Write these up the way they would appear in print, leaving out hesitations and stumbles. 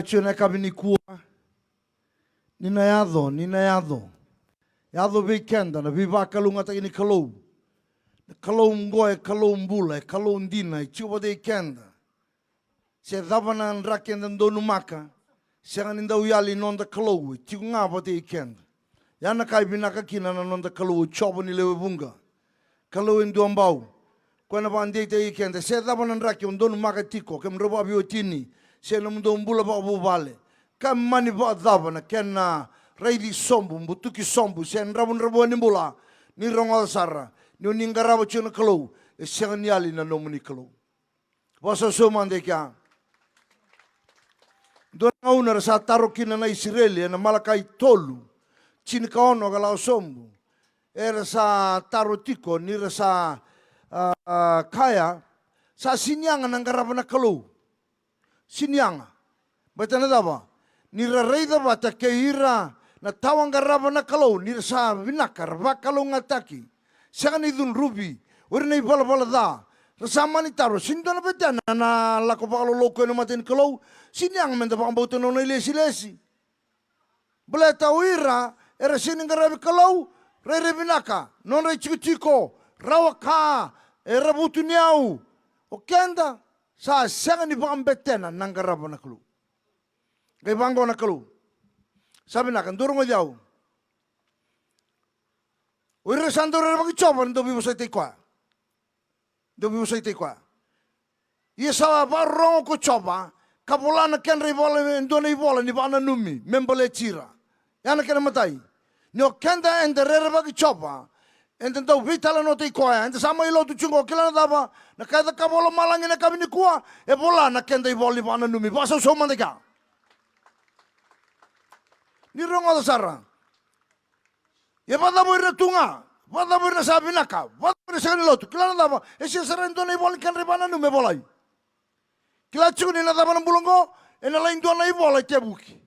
Chuna kabini kuwa nina yadho yadho weekenda na viva kalunga ta ini kalou ngoe kalou mbula kalou ndina chuva de kenda se davana rakenda ndonu maka se aninda uyali nonda kalou tiunga va de kenda yana kai binaka kina na nonda kalou chobo ni lewe bunga kalou nduambau kwana bande de kenda se davana rakenda ndonu maka tiko kem roba biotini se no mdo mbula ba vale kam mani ba davana kena reidi sombu mbutuki sombu se nrabo ni mbula ni rongal sarra ni ningarabo chuna kalou e se nyali na nomuni kalou wasa so mande kya don owner sa tarokina na Israeli na malakai tolu chini kaono gala sombu era sa tarotiko ni sa kaya sa sinyanga nangarabo na kalou sinyanga batana daba ni reida bata keira na tawanga raba na kalou ni sa vinakar va kalou ngataki sagani dun rubi urne bala da sama ni taro sindona betana na la ko balo loko no maten kalou sinyang menda pa amboto no lesi bleta uira era siningarabi kalou re vinaka non re chiko rawaka era butuniau o kenda sa sagani pa ambetena nangaraba na kalou kay bango na kalou sabi na kan durung ajaw uira sandora bagi choba ndo bibo sa tikwa Iliesa barong ko choba kapulana ken ribola ndo ni bola ni bana numi membole tira yana ken matai no kenda endere bagi choba endo ndo vitala no tikwa endo sama ilo tu chungo kila daba na kada kabola malangi na kabini kuwa e bola na kenda ibola ni bana numi basa so mandeka ni rongo sarra ye bada mo retunga bada mo na sabi naka bada mo sa lotu kila daba e si sarendo na ibola kan ribana no me bolai kila chuni na daba na bulongo e na lain do na ibola tebuki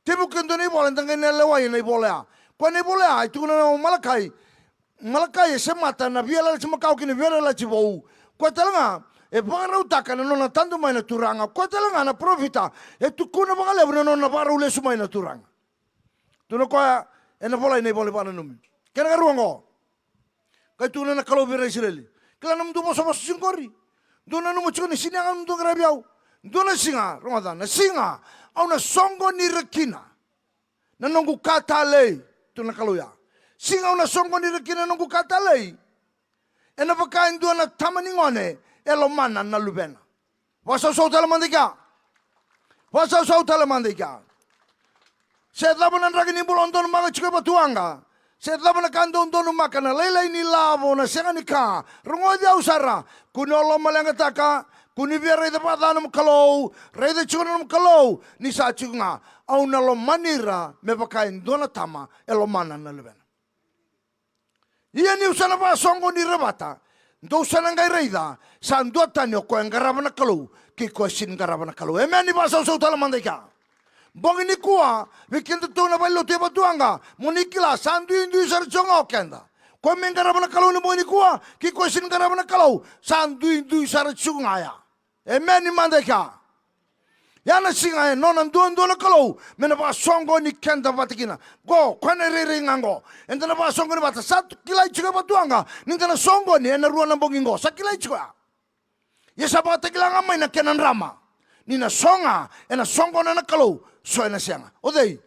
ndo na ibola ndanga na lewai na ibola kwa na ibola ai tu na malakai se mata na viela se makau kini viela la chibou kwa talanga e bangara utaka na nona tanto mai na turanga kwa talanga na profita e tu kuna bangale na nona bara ule sumai na turanga tu na kwa e na bola ina ibola bana numi kena karuango kai tu na kalau bira Israeli kala nam du boso singkori do na numu chuni sinyanga ndo grabiau do na singa Ramadan na singa au na songo ni rekina na nongu katale tu na kalau ya singa au na songo ni rekina nongu katale e na pakain do na tamani ngone elo mana na lubena wasa so tala mandika se daba na ragini bulondo na maga chike batuanga se daba na kando ndono makana lele ni lavo na sengani ka rungo dia usara kuno lo malanga taka kuni biara ida padana mkalou reida chuna mkalou ni sa chunga au na lo manira me pakain dona tama elo mana na lubena iya ni usana ba songo ni rebata ndo usana ngai reida sa ndo tanyo ko ngaraba na kalou ki ko sin ngaraba na kalou emeni ba so tala mandika bong ini kuwa weekend tu na balo te batuanga monikila sandu indu sar chonga okenda ko mengaraba na kalau ni bong ini kuwa ki ko sin garaba na kalau sandu indu sar chunga ya emeni mandeka yana singa no nan ndo na kalau mena ba songo ni kenda batikina go kwana rere ngango endana ba songo ni bata sat kilai chuga batuanga ningana songo ni ena ruana bongingo sakilai chuga yesa batikila ngamai na kenan rama nina songa ena songo na kalau so ena sianga odei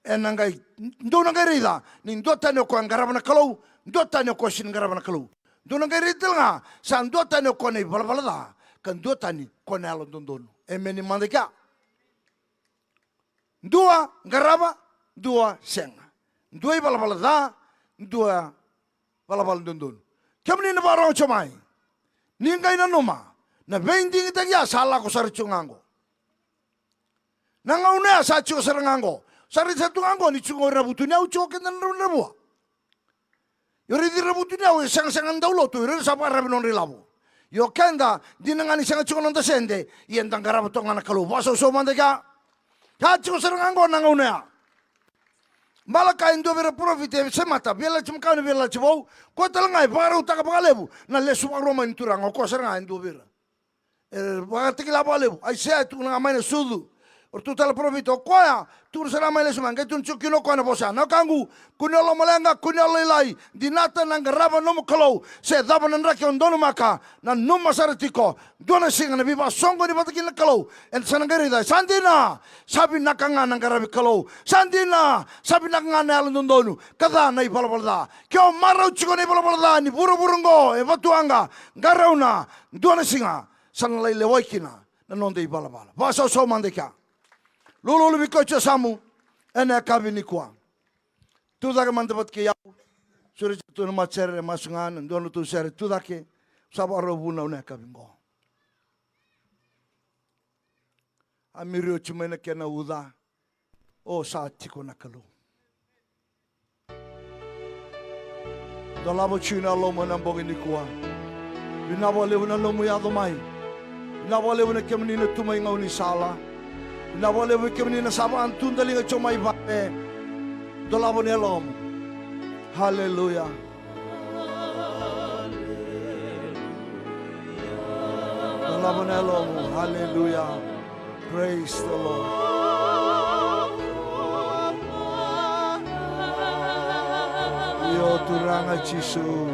ena ngai ndo na ngai rida ni ndo tane ko ngaraba na kalau ndo tane ko sin ngaraba na kalau ndo na ngai rida nga sa ndo tane ko nei bala da kan ndo tane ko na lo ndon emeni mandeka ndua ngaraba ndua senga ndoi bala da ndua bala ndon kemni na baro chomai ni ngai na noma na bending tagya sala ko sar chungango nanga una sa chuo sarangango sari satu ngango ni chungo rabutunya ucho kenan rabua yori di rabutunya u sang daulo tu yori sa para non rilabo yo kenda dinangani sang chungo non tasende yendang garabuto ngana kalu baso so mandega ha chuo sarangango nanga una malaka indo vera profite se mata bela chumkano bela chbo ko talangai para utaka pagalebu na lesu roma inturango ko saranga indo vera wakati kila balebu ai se tu nanga maina sudu Or tu tala profito koya tu sara mai le semang ke tu chukino koina bosa na kangu kunolo malenga kunolo ilai dinata nang raba no mukalo se daba nan raki ondono maka na numa saratiko dona singa na biba songo ni batakin na kalo en sanangari da sandina sabi nakanga nang rabi kalo sandina sabi nakanga na alon donu kada na ipalapalda kyo marau chiko na ipalapalda ni buru burungo e batuanga garauna dona singa sanalai lewaikina na nonde ipalapala basa so mandeka lulu biko cha samu ene kabini kwa tu daga mandabat ke yau suri tu na macere masungan ndono tu sere tu dake sabaro buna ne kabingo amirio chumena kena uda o sa tiko na kalu dalabo china lomo na mbogini kwa binabo lewuna lomo ya domai binabo lewuna kemni na tumai ngauni sala na wale wike menina saba antun dalinga choma ibate dolabo ne lom hallelujah dolabo ne lom hallelujah praise the Lord yo turanga chisu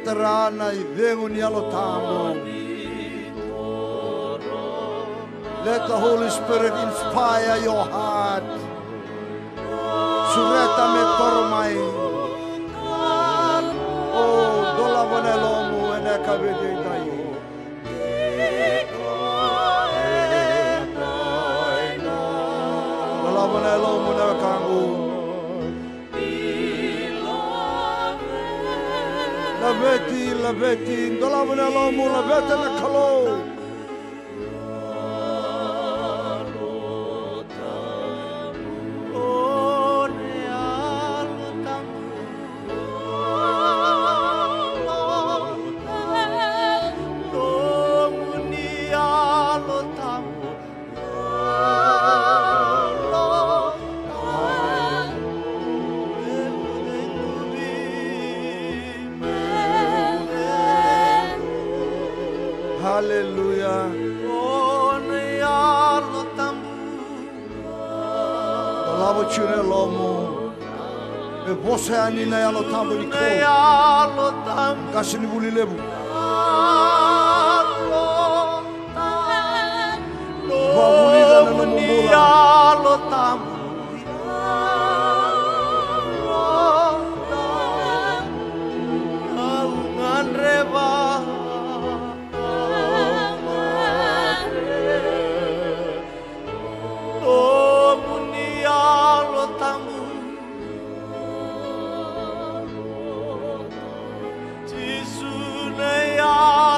Terana I vengo ni alotamu. Let the Holy Spirit inspire your heart. Sureta me tormai. Oh, dolavone lomu ene kabede dai. Dolavone lomu ne kangu. Laveti, dolavone lomu, lavete na kalo. Hallelujah. Lavo chune lomo. E você anina ya lotambo ni ko. Kasini buli lebu. Buli na lotambo.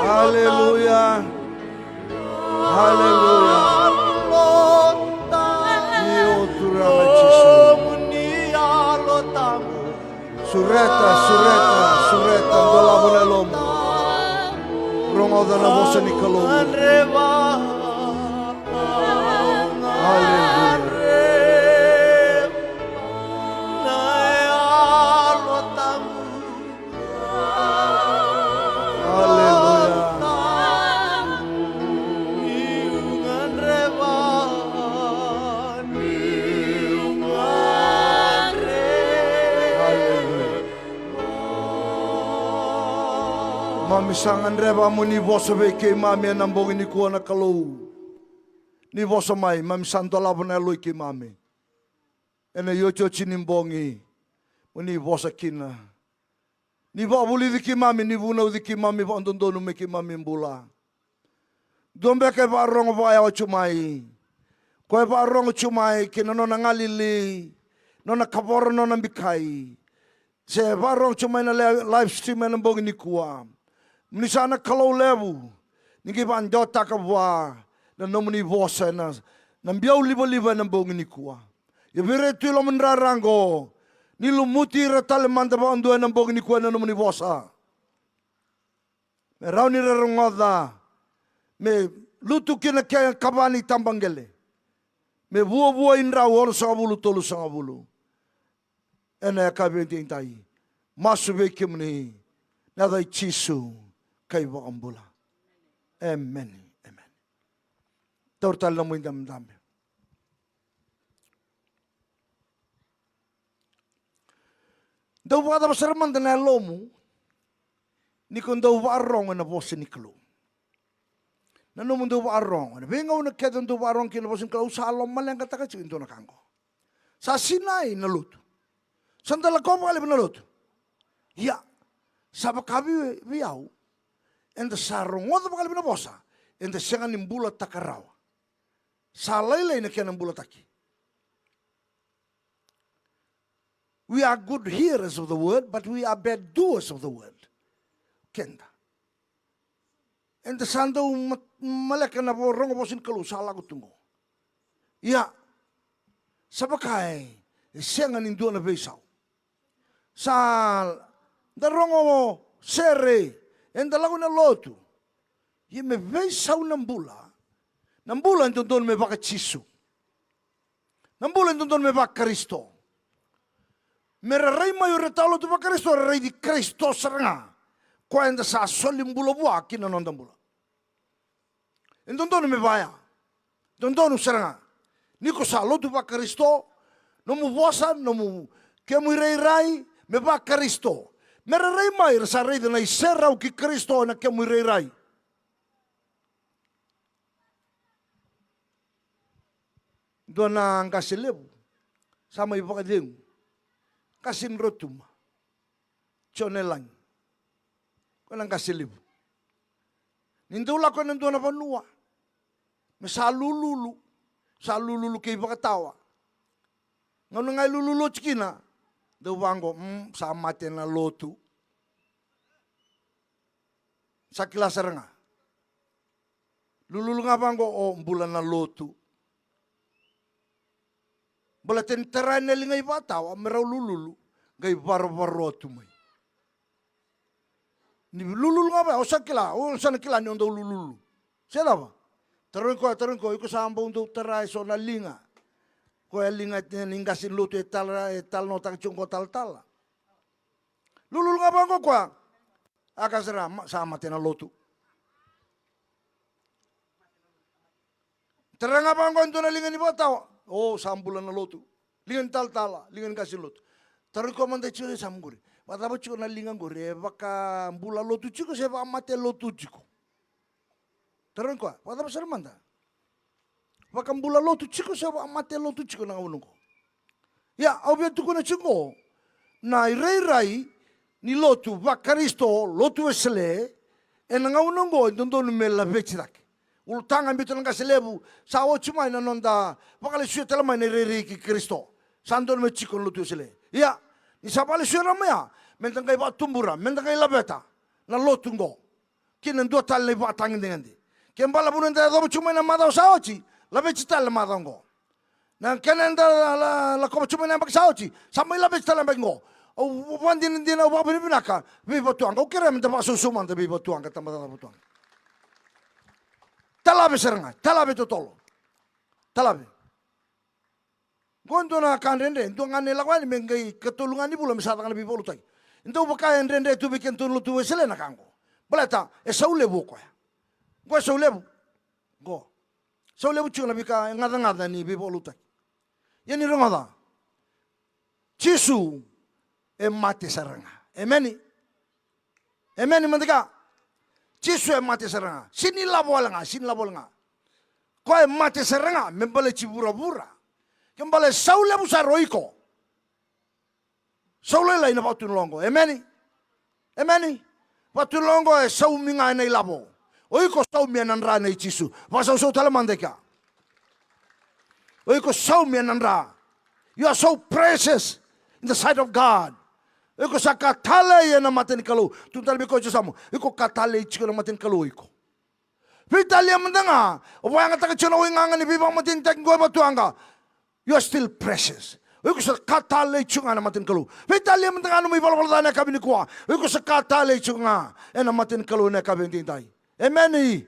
Hallelujah. Hallelujah. Sureta, dolavone lomo. Rongo da na voce ni kalomo. Hallelujah. Mami sangan reba mo ni vosa veke mami anambongi ni kuana kalau. Ni vosa mai mami santo labona lui ki mami. Ene yocho chinimbongi mo ni vosa kina. Ni babuli di ki mami ni vuna di ki mami vandondonu me ki mami mbula. Dombe ke barong vaya o chumai. Ko barong chumai kina nona ngalili. Nona kaporo nona bikai. Se barong chumai na live stream anambongi ni kuam. Mnisana kalau levu, ningi bandota kabwa na nomuni vosa na mbiau liba na bongi ni kuwa. Ya vire tu lo menrarango, ni lumuti ratale manda ba ondoe na bongi ni kuwa na nomuni vosa. Me rauni rarongoda, me lutu kina kaya kabani tambangele. Me bua inra or sangabulu tolu sangabulu. Ena kabenti tai. Masu beke meni. Nada chisu kai ambula. Amen. Amen. Tortal na mo indam-dam. Daw ba kada pasaraman na lomu, ni kung daw ba arong na bosin ni Klo. Nanumun daw ba arong, na bingaw na ketan daw ba arong kinabosin Klo, sa alom malang kataka ito na kanko. Sa Sinai na luto. Sandala ko pa kalib na luto. Ya, sa bakabi biyaw, and the sarungo da kalib na bosa, and the siya ng bulat takaraw. Sa laylay na kaya ng bulat taki. We are good hearers of the word, but we are bad doers of the word. Kenda. And the sando malaka na po rongo po sin Klo sa lago tungo. Ya, sabakay, siya nga ninduan na besaw. Sa darongo mo, sere, and the lago na lotu. Yung may besaw ng bula yung doon may baka chisu. Ng bula yung doon may baka Kristo. Meraray mayo retalo tu pa Kristo, raray di Kristo saranga. Kwenda sa solim bula buwa, kinanondang bula. Indon me baya. Indon saranga. Niko sa lo tu pa Kristo, no mu bosan, no mu kemu rai me ba Kristo. Meraray mayo sa ray na iseraw ki Kristo na kemu rai. Doon na ang kasilib. Sama iba kading. Kasin rotum. Chonelang. Kanang kasilib. Nindula ko nandun na panua. Masalululu. Salululu kay bakatawa. Ngano nga lululo chikina. Dawango, sa matin na lotu. Sa kilasar nga. Lululu nga bango, bulan na lotu. Balatin teray na lingay bataw, meraw lululu, gay barbaro tumay. Ni lululu nga ba? O saan kila ni daw lululu? Siya ba? Taron ko, iko sa ambong daw teray so na linga. Ko linga ningasin luto tal no takchong ko Talatala. Lululu nga ba ko kwa? Akasara sama tina luto. Teray nga ba ko na linga ni bataw? Sambulan na lotu. Lingan Talatala, lingan kasih lotu. Taruh ko man dechile samguri. Mataba chiko na lingan guri, baka bula lotu chiko saya baka mate lotu chiko. Taruh ko, mataba sarmanda. Baka bula lotu chiko saya baka mate lotu chiko na unong ko. Ya, obiatu ko na chiko. Na irai ni lotu baka Kristo lotu esele, nga unong ko dondo numela bechidak. Ultangan bito ng kasilebu sa ochumay na nonda bakali suya talamay ni riri ki Kristo sandon me chikon lutu sile ya ni sabali suya ramaya mentang kay ba tumbura mentang kay labeta na lotungo kinan do tal le ba tangin dengan di ken bala bunun da do chumay na madaw sa ochi labet tal madango na kenen da la ko chumay na bak sa ochi samay labet tal bengo o wandin din o ba binaka bi botuang o kere menta ba susuman da bi botuang ka tamada botuang. Talabe seranga, talabe totolo. Talabe. Gondo na kan rende, ndo ngane lagwani mengai ketulungan ni bulan misata kan bibolu tai. Ndo bakayan rende tu bikin tulu tu wesele na kango. Belata, saulebu ko ya. Go saulebu. Go. Saulebu chuna bika ngada ni bibolu tai. Yani rongada. Chisu mati seranga. Emeni. Emeni mandika. Chisu mati seranga. Sini labola nga. Ko mati seranga membale cibura-bura. Kembale saule busa roiko. Saule lai na patun longo. Emeni. Patun longo sau minga na labo. Oiko sau mianan ra na chisu. Pasau so talamandeka. Oiko sau mianan ra. You are so precious in the sight of God. Iko sa katale ya na matin kalau. Tuntal biko samu. Iko katale chiko na matin kalau iko. Vitalia mendanga. Opa yang kata kecil nganga ni bibang matin tek gue batuanga. You are still precious. Iko sa katale chiko na matin kalau. Vitalia mendanga no mi bala na kabini kuwa. Iko sa katale chiko na matin kalau na kabini tintai. Amen.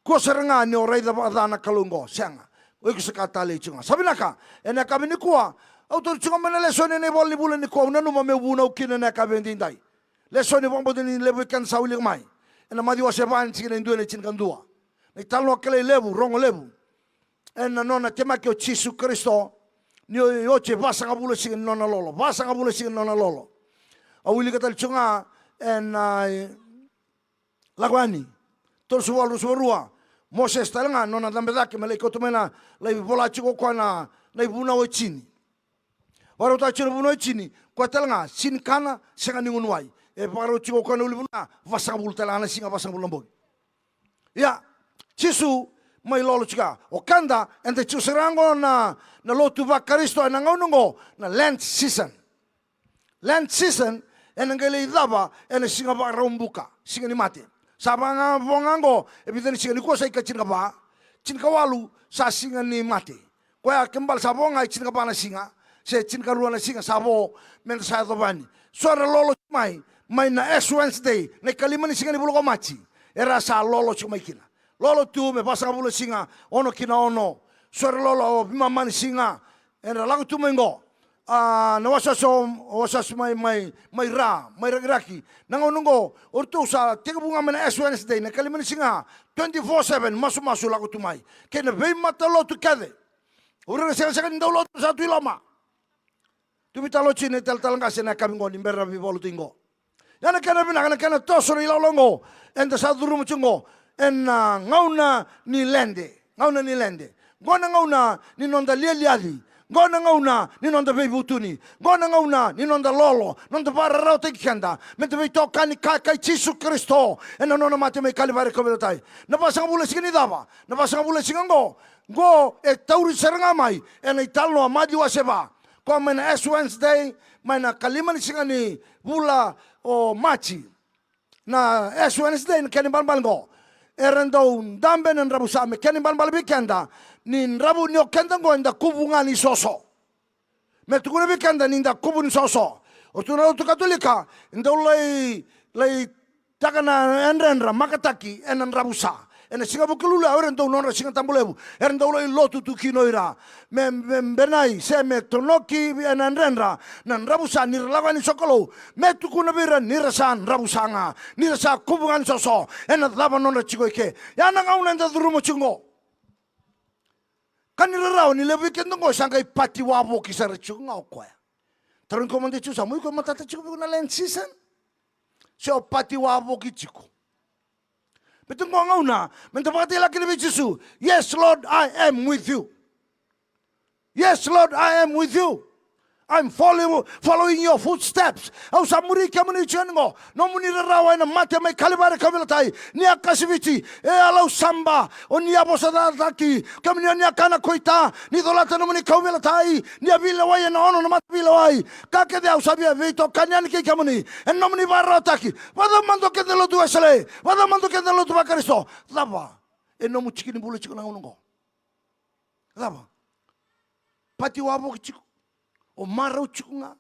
Ko seranga ni orai da na kalungo. Sianga. Oi kusakatale chunga. Sabi naka, ena kami ni kuwa, autor chunga mana lesoni ne bol ni bulan ni kuwa, unanu ma me buna ukina na kabe ndindai. Lesoni bong bodo ni lebu kan sauli mai. Ena madi waseban chikina indua ne chinkan dua. Ni talo kele lebu, rongo lebu. Ena nona tema kio Jesu Kristo, ni oche basa ngabula singa nona lolo, basa ngabula singa nona lolo. Awili katal chunga, ena lagwani, tol suwalu suwarua. Moses talanga nona dambedake malai kotumena lai bola chiko kwa na ibuna o chini. Waro ta chino buna o chini kwa talanga sin kana senga ningunwai. E paro chiko kwa na ulibuna vasangabul talanga singa vasangabul lambog. Ya Jesu mai lolo chika okanda ente chuserango na lotu va Kristo na ngaunongo na Lent season. Lent season enangele idaba ene singa ba rombuka singa ni mate. Sabanga bongango ebideni singa ni ko sai ka cinka walu sa singa ni mate. Kwa kembal sabonga cinka ba na singa se cinka ruwa na singa sabo men sa dobani. Sora lolo mai na Wednesday na kalima ni singa ni bulo machi. Era sa lolo chumai kina. Lolo tu me pasa bulo singa ono kina ono. Sora lolo bimama ni singa. Era lagu tu mengo. Na wasas mai raki nango nungo orto sa tega bunga mena Wednesday na kalima ni singa 24/7 masu lagu tumai kena vei mata lo tu kade ura sega ndau lo sa tu lama tu bitalo chine tel ngase na kabingo ni berra vi volu tingo yana kana tosoro ila longo enda sa duru muchungo en ngauna ni lende ngona ngauna ni nonda liali ngona ngauna ni nonda bebutuni ngona ngauna ni nonda lolo nonda barra te kenda mente ve toka ni kai Jesu Kristo ena nona mate me kalibare kobetai na pasang bula sigini dava na pasang bula singango go e tauri seranga mai ena italo amadi waseba ko mena Wednesday mana kalimani singani bula o machi na Wednesday ni kani balbalgo erendo dambe nan rabusa me kani balbal bikenda nin rabu ni okenda ngo enda kubunga ni soso me tukuna bikenda ninda kubun soso otuna tu katolika ndo lay takana enrenra makataki enan rabusa ena singa bukulula orendo nonra singa tambulebu erendo lay lotu tu kinoira me benai se me tonoki enan renra nan rabusa ni lawani sokolo me tukuna bira ni rasan rabusanga ni rasa kubungan soso ena lava nonra chikoike yana ngauna nda durumo chungo kanira ni lebu kendo ngo sanga ipati wabo kisara chunga okwa taron komande chusa muy ko matata chiko na Lent season so pati wabo kichiko betung ngo ngauna mentapati laki ni Jesu yes Lord I am with you yes Lord I am with you I'm following your footsteps. Au samuri kamuni chengo. No muni rawa na mate mai kalibare kabilatai. Ni akasiviti. E alau samba. O ni abosada taki. Kamuni ni akana koita. Ni dolata no muni kabilatai. Ni abila wai na ono na mate bila wai. Kake de au sabia vito kanyani ki kamuni. En no muni barra taki. Wada mando ke de lo tu esale. Wada mando ke de lo tu bakaristo. Lava. E no muchiki ni bulu chiko na unongo. Lava. Pati wabo chiko. O marau chunga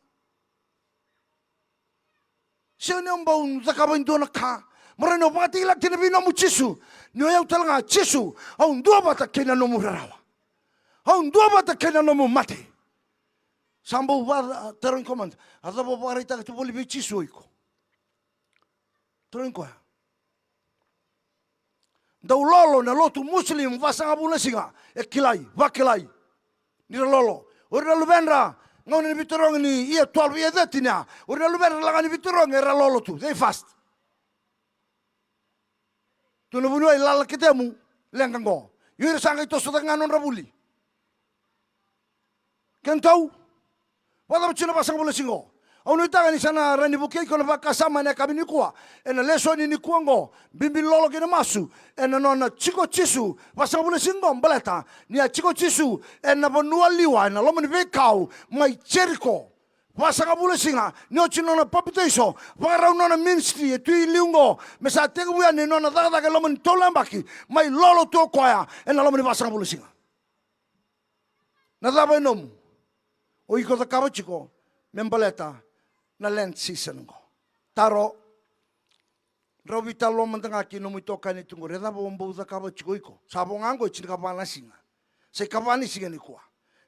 se ne mbau zakaba ndona ka mara no pati la kene bino mu Jesu no ya utalanga Jesu au ndo bata kena no murawa au ndo bata kena no mu mate sambo wa teron command azabo barita tu boli bi Jesu iko teron ko ndo lolo na lotu muslim vasanga bula singa e kilai vakilai ni lolo ora lubenra ngone ni bitorong ni ia 12 ia detina ora luber lagani bitorong era lolo tu they fast tu no bunu ilala ketemu lengango yuri sanga to soda nganon rabuli kentau wala mchina pasang bula singo au no itanga ni sana rani buke ko na bakasama na kabini kuwa ena lesoni ni kuango bimbi lolo kena masu ena nona chiko chisu pasang bula singo mbaleta ni a chiko chisu ena bonua liwa na lomo ni bekau mai Jericho pasang bula singa ni o chino na papiteso para nona ministry tu liungo mesa tengu ya ni nona daga daga lomo ni tolambaki mai lolo to kwaya ena lomo ni pasang bula singa na daba nomu o iko da kabo chiko membaleta na Lent season ko taro robita lo mantanga ki no muito kani tungo reda bombo da kabo chiko iko sabongango chinga bana singa Say kavani sigani kuwa.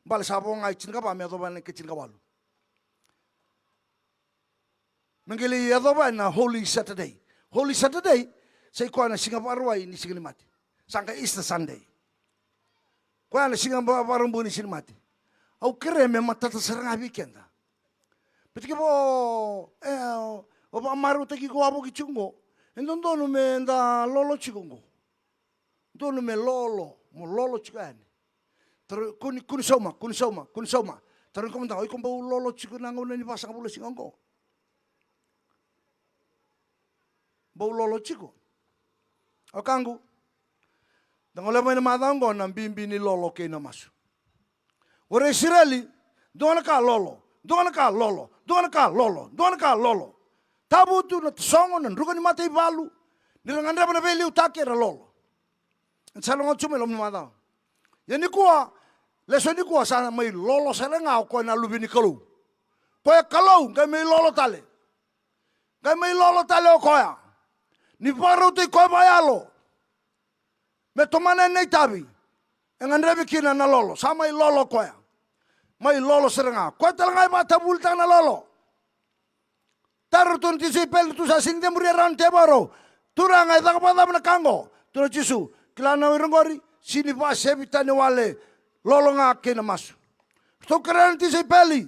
Bale sabo ngai chin kapa me adoba ne kechin kawalu. Mengili adoba na Holy Saturday. Holy Saturday say kuwa na Singapore ni sigani mati. Sangka Easter Sunday. Kuwa na Singapore ni sigani mati. Au kere me matata seranga weekenda. Petit bo oba maru te ki ko abo ki chungo. Endondo no me nda lolo chikungo. Dono me lolo, mo lolo chikani. Ter kun soma. Ter ko manda oi ko bo lolo chikunango ni pasang bulo singongo. Bo lolo chiku. Okangu. Dangole mo na madango na bimbi ni lolo ke na masu. Ore Israeli dona ka lolo. Tabu tu na songo na ruga ni matay balu. Nilangandra na beli utake ra lolo. Salongo chume lo mada. Yani kuwa leso ni kuwa sana mai lolo selenga ko na lubini kalu. Ko kalau ga mai lolo tale. Ga mai lolo tale o koya. Ni paro te ko bayalo. Me tomane nei tabi. Engandra bikina na lolo, sama lolo koya. Mai lolo serenga. Ko talanga mata bulta na lolo. Tarutun tisi pel tu sa sinde muri ran tebaro. Turanga ida kapada na kango. Turo Jisu. Kilana wirongori sini pa sebita ni wale lolo nga kena masu. Tu keren tisi peli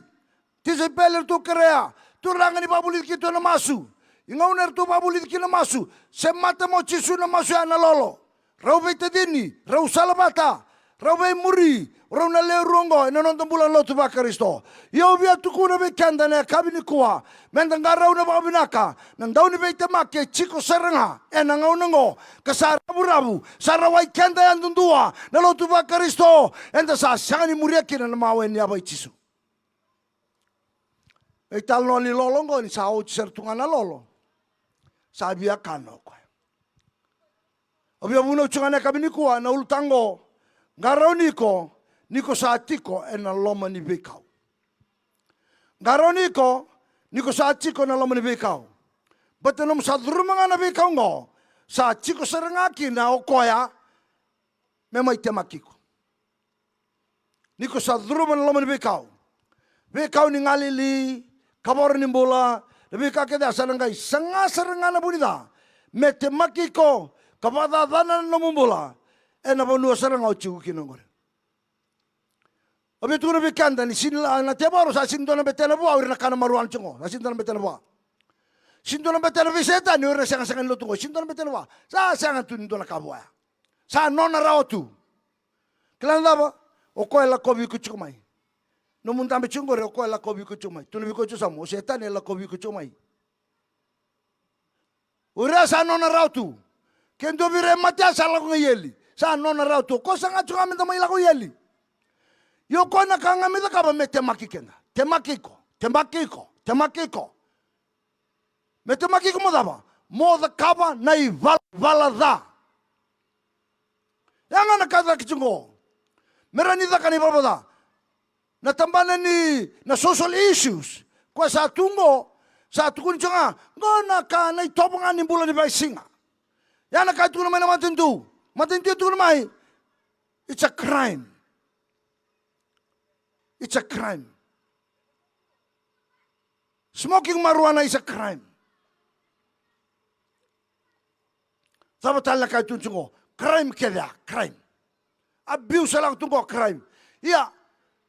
tu kerea. Turanga ni babulit kito na masu. Ingauner tu babulit kito na masu. Semata mo Jisu na masu ya na lolo. Rau be tedini, rau salabata, rau be muri, rau na leo rongo, ina nonton bulan lotu ba Kristo. Yo bia tukuna be kanda na kabini kuwa, mendanga rau na babinaka, nang daw ni be temake chiko serenga, ngau nango, kasara rabu, sarawai kanda yan dundua, na lotu ba Kristo, enda sa sangani muriaki na mawe ni abay Jisu. E tal no ni lolongo ni sa o sertunga na lolo. Sabi akano ko. Obia muno chungana kabini kuwa na ulutango ngarau niko saatiko ena loma ni bekau. Ngarau niko saatiko na loma ni bekau. Batenom sadrumanga na bekau ngo saatiko serengaki na okoya mema itemakiko. Niko sadrumanga na loma ni bekau. Bekau ni ngalili kabor ni bola lebih kakek dah sarangai sanga serengana bunida metemakiko kapada dana no mumbola ena bonua sarang au chiku kinongore. Abi tu na bikanda ni sinla na tebaro sa sindona betena bo awir na kana maruan chungo. Na sindona betena bo. Sindona betena viseta ni ora sanga lo tungo. Sindona betena bo. Sa sanga tu ndona kaboya. Sa nona rao tu. Klanda ba o ko ela ko bi kuchumai. No mundambe chungore o ko ela ko bi kuchumai. Tu ni ko chusamo setan ela ko bi kuchumai. Ora sa nona rao tu. Kendo vire matia sala ko yeli. Sa nona rao tu. Ko sanga chunga menda mai la ko yeli. Yo kona kanga meda kaba me temakikenda. Temakiko. Me temakiko mo daba. Mo da kaba na I valada. Yang ana kada kichungo. Merani da kani babada. Na tambana ni na social issues. Kwa sa tungo sa tukun chunga ngona ka na itoponga ni bulan ni baisinga. Yana ka tukun mai na matintu. Matintu tukun mai. It's a crime. It's a crime. Smoking marijuana is a crime. Sabatala kay tuntungo, crime kaya, crime. Abuse lang tungo, crime. Yeah,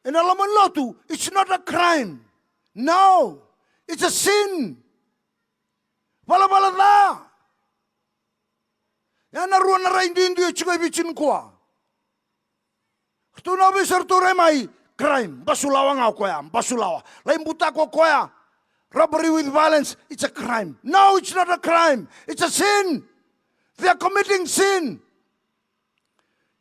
and alaman lotu, it's not a crime. No, it's a sin. Wala na. Yan naruan na rin din yung chikoy bichin kuwa. Tunabi sir turay may, crime, basulawa nga koya, basulawa. Lain buta ko koya, robbery with violence, it's a crime. No, it's not a crime. It's a sin. They are committing sin.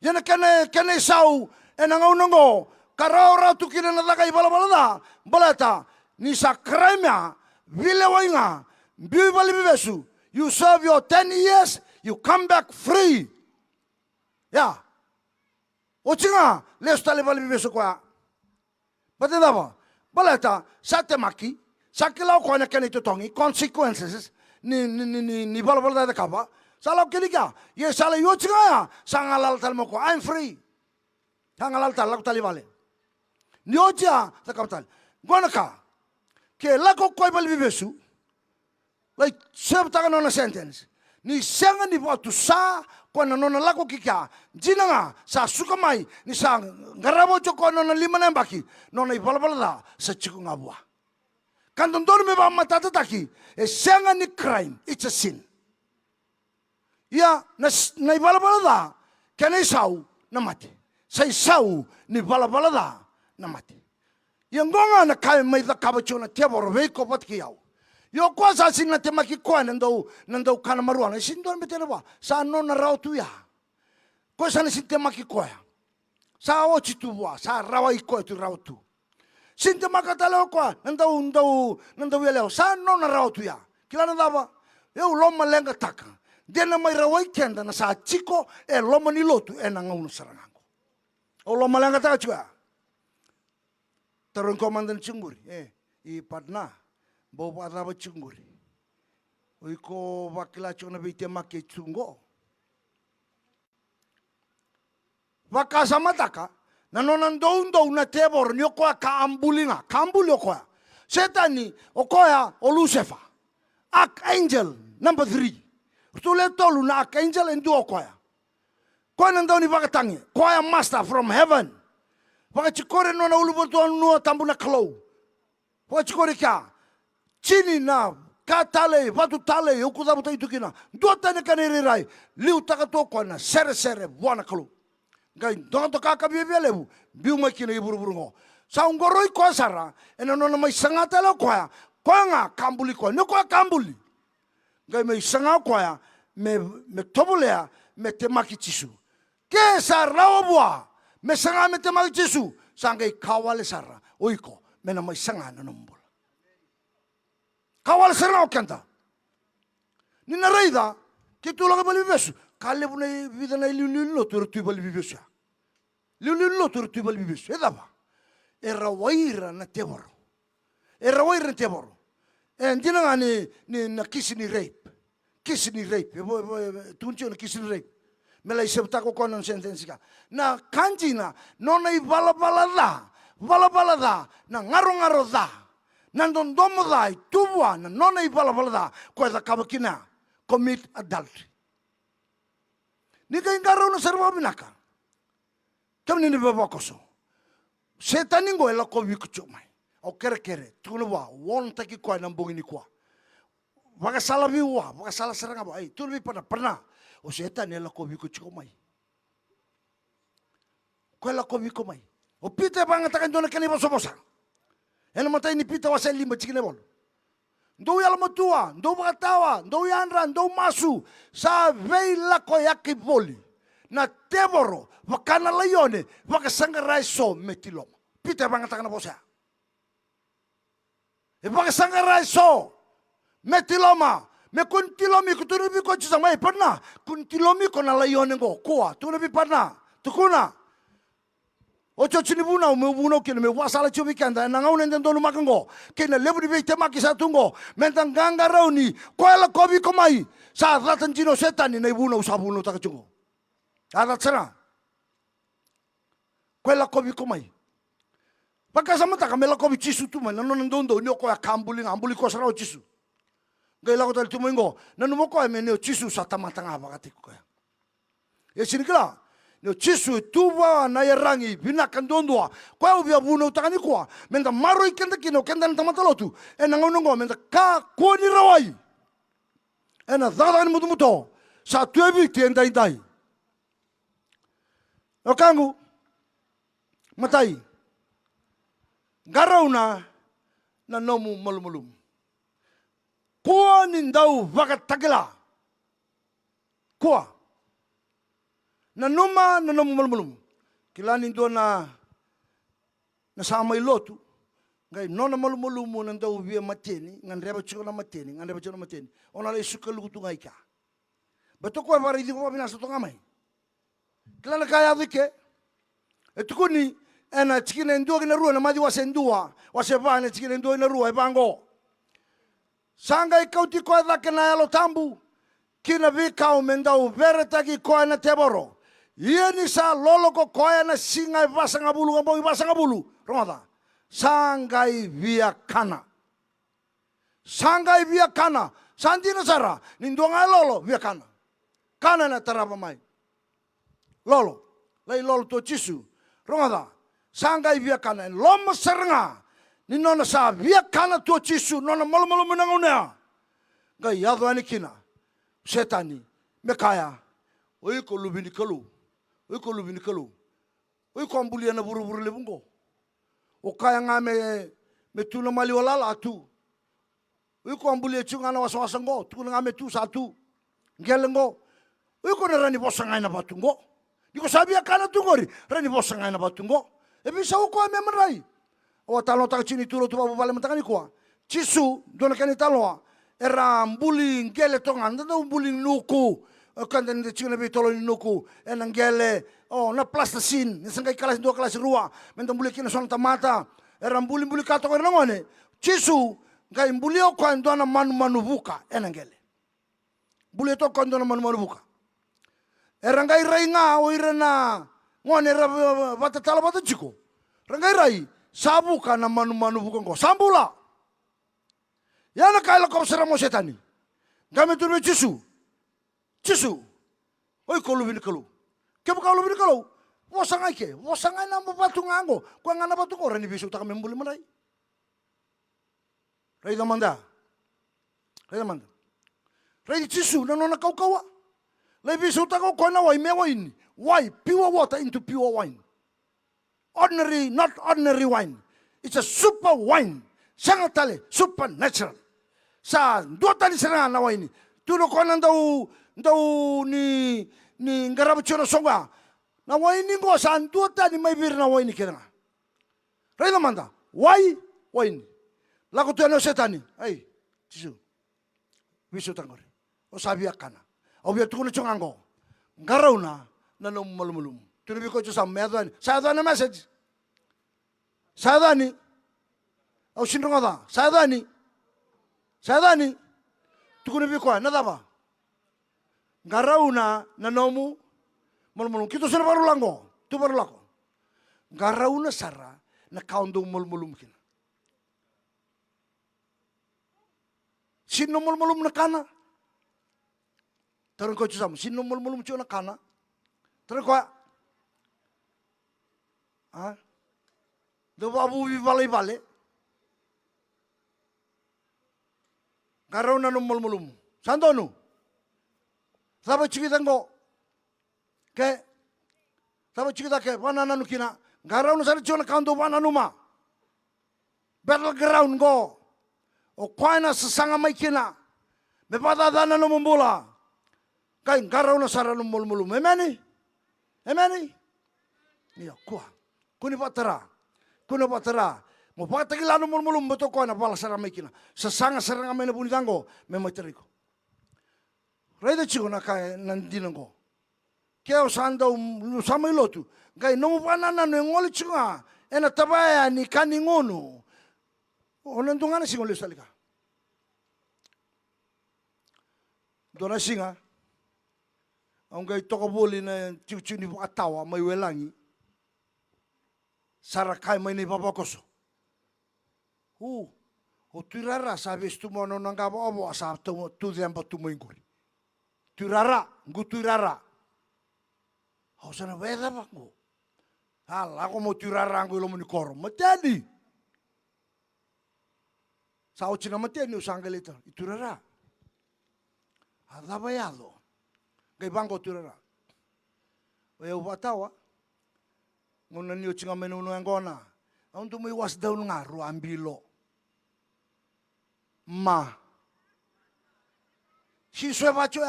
Yan na kene sao, enangaw nango, karaw-raw tu kinanataka ibalabalada, balata, ni sa crime ya, vileway nga, bibalibibesu, you serve your 10 years, you come back free. Yeah. Ochi nga, les talibalibibesu kwa. Batida ba? Balata sa temaki, sa kilaw ko na kanito tongi consequences ni balabala da kaba. Sa law kiniga, ye sala yo tsinga sa ngalal tal mo ko I'm free. Hangalal tal laku tali vale. Nioja takatal. Gonaka. Ke lako koi bali bibesu. Lai sep taka nona sentence. Ni sanga ni watu sa kwa na nona lako kika. Jina nga sa suka mai ni sa ngarabo choko nona lima nembaki. Nona ipalapala da sa chiku ngabua. Kantondoro me ba matata taki. E sanga ni crime. It's a sin. Ya na ipalapala da kena isau na mati. Sa isau ni ipalapala da na mati. Yang gonga na kai mai da kabacho na teboro veiko patki yau. Yo kwa sa sin na temaki kwa nandau kana maruana. Sin don betena ba. Sa no na rau tu ya. Kwa sa na sin temaki kwa. Sa ochi tu ba. Sa rawa iko tu rau tu. Sin temaka tala kwa. Nandau yeleo. Sa no na rau tu ya. Kila na daba. Yo loma lenga taka. Dena mai rawai kenda na sa chiko e loma ni lotu e na ngaunu sarangango. O loma lenga taka chua. Tarun komandan chunguri. I padna. Bawa raba chunguri. Oiko wakila chona bite make chungo. Waka samataka. Nanonan doun na tebor ni okoa ka ambulinga. Ka ambuli okoa. Setani okoa o Lucifer. Archangel number 3. Tule tolu na archangel and do okoa. Koa nandau ni wakatangi. Koa master from heaven. Wakachikore nona ulubotu anu tambu na kalau. Wakachikore kia. Chini na katale watu tale ukudabuta itukina dota ne kanere rai liu takato kona sere buana kalu ngai donto kaka biebele biu makina iburu ngo sa ngoroi ko sara ena nona mai sangata la kwa nga kambuli ko ne ko kambuli ngai mai sanga kwa me tobulea me temaki chisu ke sara obwa me sanga me temaki chisu sangai kawale sara oiko mena mai sanga na nombo Kawal serau kanta. Nina reida, kita ulang balik bibesu. Kali punya vida na liu tu balik bibesu. Liu tu balik bibesu. Eda apa? Era waira na teboro. Era waira na teboro. Jina ngani ni na kisi ni rape. Kisi ni rape. Tunjuk na kisi ni rape. Mela isebta ko konon sentensi ka. Na kanji na nona I bala da. Na ngaro da. Nandon domo dai tubua na nona I bala da ko da kabakina commit adultery. Ni ka ingaro no serva binaka. Kamni ni babakoso. Setaningo ela ko wikuchomai. O kere tuno wa won taki ko na mbongini kwa. Waka sala biwa, waka sala seranga ba. Ai tuno bi pernah. O setan ela ko wikuchomai. Ko ela ko wikomai. O pite banga takan dona kani bosa. Ena matai ni pita wasai lima chikine bol. Ndou yala matua, ndou bakatawa, ndou yanra, ndou masu. Sa vei lako yaki boli. Na teboro, wakana layone, wakasangarai so metiloma. Pita banga takana bosa. E wakasangarai so metiloma. Me kuntilomi kutunubi ko chisama pernah. Kuntilomi ko na layone go kuah. Tunubi pernah. Tukuna. Ocho chini buna ume kene me wasala chubi kanda na ngau nende ndonu makango kene lebu di bete maki sa tungo mentang ganga rauni koela kobi komai sa ratan jino setani na ibuna usabuno takachungo ada tsara koela kobi komai pakasa mata kamela kobi chisu tuma na ndondo ni ko akambuli ngambuli ko sara chisu gaila ko tal tumengo na numo ko me ne chisu sa tamatanga bakati ko ya sinikla no chisu tuwa na yarangi binakan dondua kwa ubia buno takani kwa menda maro ikenda kino kenda ntamatalotu ena ngonongo menda ka koni rawai ena zadan muto sa tuebi tienda indai okangu matai garauna na nomu malumulum kwa nindau vakatagila kwa na nomu malumulum kilani ndo na sama ilotu ngai nona malumulumu na ndau via mateni ngandreba chona mateni ona le sukalutu ngai ka beto ko vari di ko bina so ngamai kilana kaya dike etukuni ena chikine ndo na rua na madi wasendua wasevana chikine ndo na rua ebango sanga ikauti ko da kana lo tambu kina vikao mendau veretaki ko na teboro Ia ni sa lolo ko koya na singai pasanga bulu ngabongi pasanga bulu. Rongata. Sangai via kana. Sangai via kana. Santi na sara. Nindonga lolo via kana. Kana na tarapa mai. Lolo. Lai lolo to chisu. Rongata. Sangai via kana. Loma serenga. Ninona sa via kana to chisu. Nona malo menangunea. Gai yado ani kina. Setani. Mekaya. Oi ko lubini kalu. Oi ko lubini kalu. Oi ko ambulia na buru-buru lebungo. O kaya nga me tuna mali walala atu. Oi ko ambulia chunga na wasa-wasa ngo. Tuna nga me tu satu. Ngelengo. Oi ko na rani bosangai na batungo. Di ko sabi akana tungori. Rani bosangai na batungo. E bisa uko ame marai. O talo taka chini turo tuwa bubale matakani kuwa. Chisu, dona kani taloa. Era mbuli ngele tonga. Nanda mbuli nuku. Kanda ni chingana bi tolo ni nuku. Ena ngele. Oh, na plastasin. Nisangkai kelas 2 kelas 2. Menta mbuli kina sona tamata. Era mbuli kato kaya nangone. Chisu, ngai mbuli o kwa ndona manu buka. Ena ngele. Mbuli to kwa ndona manu buka. Era ngai rai nga o irena. Ngone era batatala batachiko. Rangai rai. Sabuka na manu buka ngo. Sambula. Yana kaila ko seramo setani. Game turbe Chisu. Chisu. Oi ko lubini kalu. Ke buka lubini kalu. Wosangai ke. Wosangai na batu ngango. Ko ngana batu ko rani bisu ta membuli marai. Rai damanda. Rai damanda. Rai Chisu na nona kau. Lai bisu ta ko na wai me wine. Why pure water into pure wine. Ordinary, not ordinary wine. It's a super wine. Sangat tali, supernatural. Sa dua tali serangan na wine. Tuno ko nang daw ni ngarabu chono songa. Na wine ngo sa dua tali may bir na wine kira. Rai namanda. Why wine? Lagu tu ano setani. Ay, Chisu. Bisu tangori. O sabi akana. O biya tukuno chongango. Ngaraw na nanom malumulum. Tunubi ko sa medani. Sadani message. Sadani. O sinrongada. Sadani. Tukunubi ko nada ba. Ngarauna nanomu malumulum. Kito sina baru lango. Tu baru lako. Ngarauna sara na kaundong malumulum kina. Sino malumulum na kana. Tarang ko sam. Sino malumulum na kana. Tarang ko. Do babu vale. Garaw na mulmulum. Sandonu. Sabi chikita ngo. Sabi chikita ke banana nukina. Garaw na sari chona kando banana ma. Battleground go. O kwa na sasanga may kina. Me patadana no mumbula. Kay garaw na sara no mulmulum. Emeni. Niya kuha. Kuni patara. Mo patagilano mulmulum beto ko na pala sara mekina. Sasanga saranga may nabunitango me materiko. Raida chigo na kay nandinango. Kaya usanda sama ilotu. Kay no panana no ngoli chiga. Ena tabaya ni kaningono. O nandungan na singoli salika. Dona singa. Ang kay tokabuli na chiu ni atawa may welangi. Sarakai may nipapakoso. O turara sabes tu mono nangabo obo sa tu dempo tu moinguri. Turara, ngu turara. O sana weda bako. Hala ko mo turara ngu lo munikoro. Mateni. Sa ochina mateni usangalita. Turara. Ada bayado. Kay bango turara. Oya ubatawa. Nguna niyo chinga menuno ngona. Ang tumiwas daw nga ruambilo. Ma. Sinswe bacho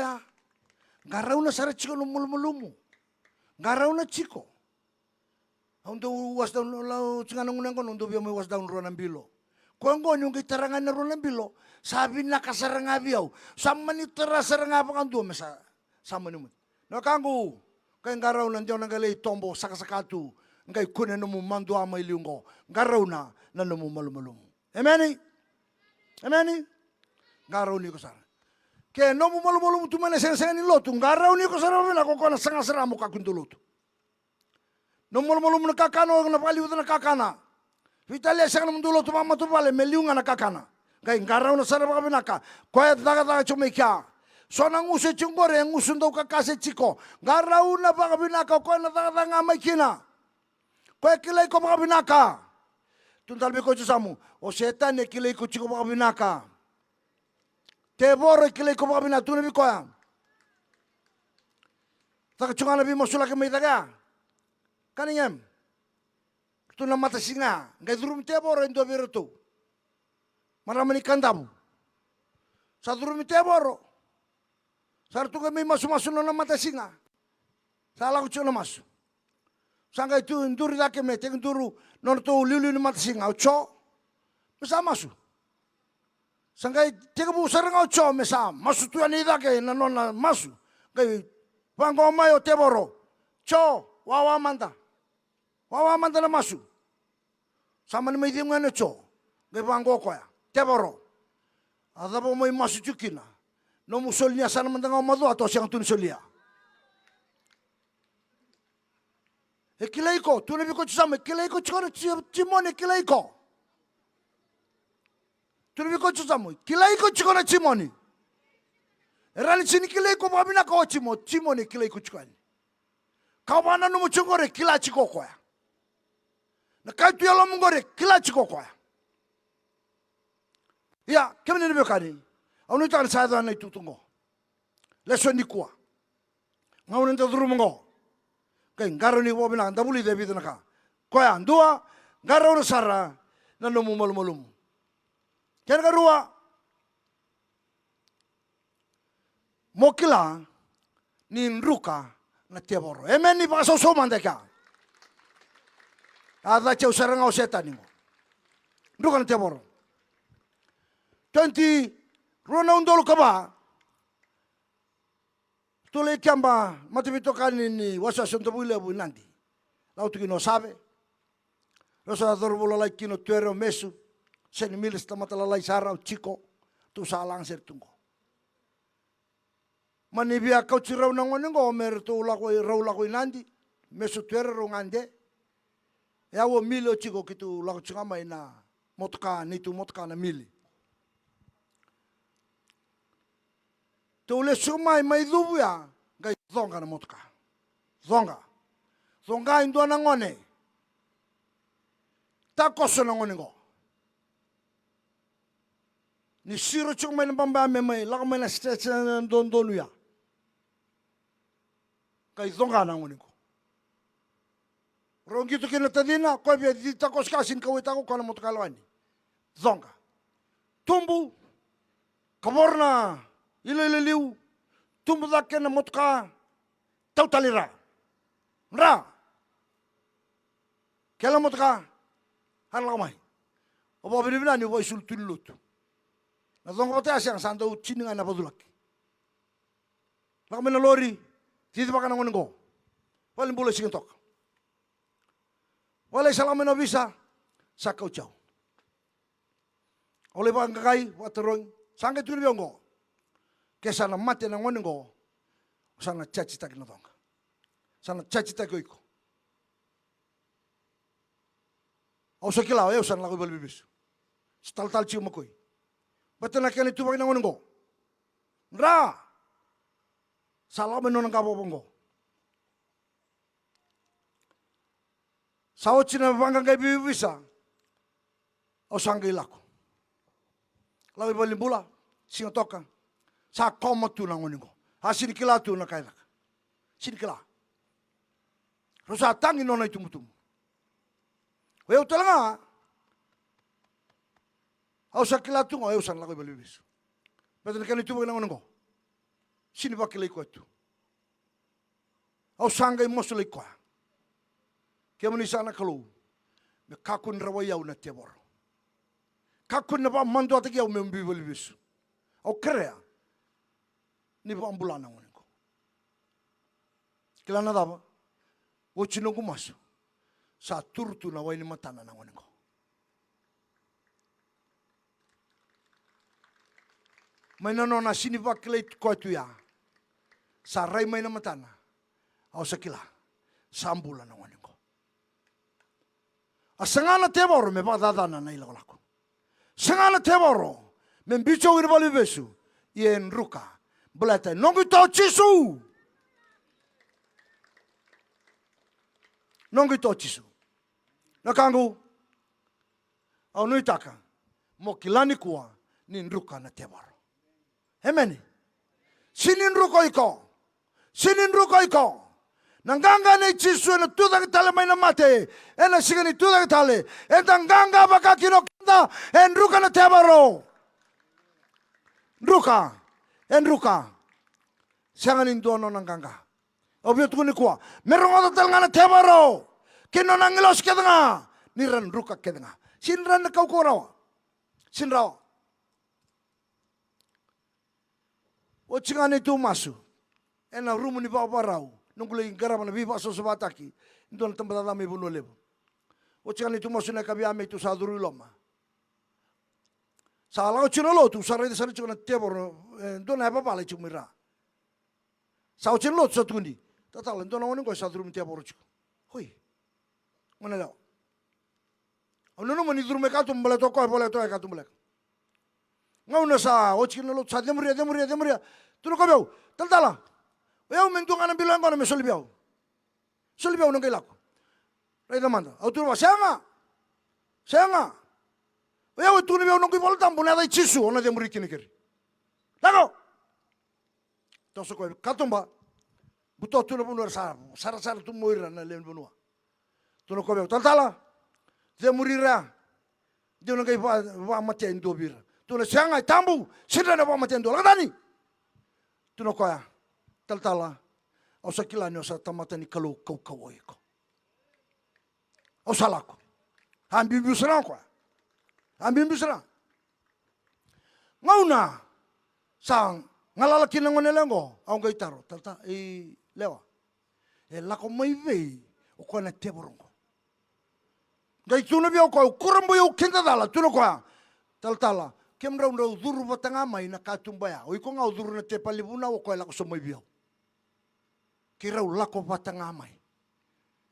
ya. Garaw na sara chiko lumulumu. Garaw na chiko. Ang tumiwas daw chinga nangunang kono. Ang tumiwas daw ruambilo. Kung yung kitarangan na ruambilo. Sabi na kasaranga biyaw. Sama ni tara saranga pa kanto. Sama ni mo. Nakangu. Kaya ngaraw na diyo nangalay tombo sakasakatu. Ngay kunin mo mando amay liunggo. Ngaraw na nanumo malumulum. Amen. Ngaraw ni ko sara. Ke no mo malu tu mana sen ni lotu ngarau ni ko sarau na ko na sanga saramu ka kuntulutu. No malu na kakano na pali na kakana. Vitalia sang na mdulo tu mama tu pale meliunga na kakana. Kai ngarau na sarau ka binaka. Ko ya daga chomeka. So na nguse chungore ngusundo ka kase chiko. Ngarau na baka binaka ko na daga nga makina. Ko kilai ko baka binaka. Tuntal be ko samu. O setan ne kilai ko chiko baka binaka. Te boro kilai ko baka binaka tu ne ko ya. Taka chungana bi mosula ke mai daga. Kaningem. Tu na mata singa. Ngai durum te boro ndo birutu. Maramani kandamu. Sa durum te boro. Sar tu kami masu na mata singa. Salah ko chuna masu. Sangga itu nduri dake me te nduru non to liulu na mata singa cho. Mesa masu. Sangga te bu saranga cho mesa masu tu ani dake na non masu. Kai pango mai o te boro. Cho wawa manda. Wawa manda na masu. Sama ni mai dinga na cho. Kai pango ko ya. Te boro. Ada bo mai masu chukina. No musolnya sana mendanga madu atau siang tu solia. Ekilaiko, tu lebih kau sama ekilaiko cakap cimone ekilaiko. Tu lebih kau sama ekilaiko cakap cimone. Erani sini ekilaiko babina kau cimone ekilaiko cakap. Kau mana numu cungore kila ciko kau ya. Nak kau tu yang mungore kila ciko kau ya. Ya, kemana ni bekari? Anu tak saya dah naik tu tunggu. Leson di kuah. Ngau nanti turun mengau. Kau ngaro ni bawa bilang, dah boleh debi tu nak. Kau yang dua, ngaro sara, nanu malu. Kau ngarua, mokila, ni nruka, na tiaporo. Emen ni pasal soman deka. Ada cau sarang au setan ni mo. Nruka na tiaporo. 20 Rona undolo kaba. Tule kiamba matibito kani ni wasa sonto bule bu nandi. Lau tu kino sabe. Rosa dorbola lai kino tuero mesu. Seni milis tamatala lai sarau chiko. Tu salang ser tunggo. Mani bia kau cirau nangonengo mer tu lakoi rau lakoi nandi. Mesu tuero rongande. Ya wo milo chiko kitu lako chingama ina motka nitu motka na mili. Tule sumai mai dubuya gai zonga na motka. Zonga indua na ngone. Ta koso na ngone ngo. Ni siro chung mai na bamba mai lako mai na stretch don ya. Gai zonga na ngone ngo. Rongi tu kina tadina ko bia di ta kos kasin ko ta ko na motka lawani. Zonga. Tumbu kaborna Ililiu, tumbu dake na motka, Talatala. Ra. Kela motka, harla mai. Oba binibina ni wa isul tulut. Na zonga pate asyang sando chininga na badulak. Laka mena lori, titi baka na ngonengo. Wala mbula sigintok. Wala isalang mena bisa, sakau chau. Ole bang kakai, waterong, sangke tulibiongo. Kesana mate na ngonengo sana chachi tak na donga sana chachi tak iko au sakila eu sana lagu balbis tal cium makoi batana kene tu bag na ngonengo ra salam non ngabo bongo sao china banga ngai bisa au sangai lako lagu balimbula singa toka sa koma tu na ngoningo. Hasin kila tu na kailak. Sin kila. Rosa tangi nona itu mutum. Weu talanga. Au sa kila tu ngau san lagu balibis. Betul kan itu na ngoningo. Sin ba kila itu. Au sangai mosuli ko. Kemani sana kalu. Me kakun rawayau na tebor. Kakun na ba mando ataki au membi balibis. Au krea. Ni ba ambulana ngonengo. Kila na daba. O chinongu masu. Sa turtu na waini matana na ngonengo. May nanona sinipakilay ko ito ya. Saray may namatana. Aw sakila. Sambulan ng wanin ko. Asangana teboro me badadana na ilakolako. Sangana teboro me bicho irvali besu. Yen ruka. Belata nongi to chisu. Nongi to chisu. Nakangu. Au nuitaka. Mokilani kuwa ni ruka na teboro. Amen. Sinin ruko iko. Sinin ruko iko. Nanganga ni chisu na tuda kitale may na mate. Ena siga ni tuda kitale. Entanganga baka kinokanda. En ruka na teboro. Ruka. En ruka. Siya nga nindono ng ganga. Obyo tukuni kuwa. Meron ko tatal nga na teboro. Kino nang ilos kita nga. Niran ruka kita nga. Sinran na kau kuraw. Sinraw. O tsinga ni tumasu. Ena rumu ni bapa raw. Nung kulay garama na bipa sa sabataki. Ito na tambatata may buno lebo. O tsinga ni tumasu na kabiyame ito sa duru loma. Sa alang chinolo tu saray de saray chukuna teboro. Ito na hapa pala chumira. Sa o chinolo sa tundi. Tatala ito na wanin ko sa duru mi teboro chuk. Hoy. Mana daw. Ano naman iduru me katum bala to ko bala to katum bala. Ngauna sa o chinolo sa demuria. Tuno ko bew. Taltala. Oyaw mentungan ang bilang ko na may solibiyaw. Solibiyaw ng kailak. Ray naman. Au turo ba? Siya nga. Oyaw ito na biyaw ng kipoltam. Punata ay chisu. Ona de muri kinikiri. Lako! Toso ko. Katum ba? Buto tuno puno sa. Sara tumuira na leon punua. Tuno ko bew. Taltala. De muri ra. Di nang kay pa matya indo bira. Tuno siya nga. Tambu. Sira na pa matya indo. Lakatani. Tuno ko ya. Taltala, au sakila nyo sa tamata ni kalau kau iko. Au salako. Ambil busra ko. Ngauna sang ngalalaki ng ngonelengo, au gaitaro, talta lewa. Lako may vei o ko na teborong. Gaituno biyo ko kurambo yo kinta dala tuno ko. Taltala, kemra unda uduru batanga mai na katumbaya. O iko nga uduru na tepalibuna o ko lako somoy biyo. Kirau lako patangamay.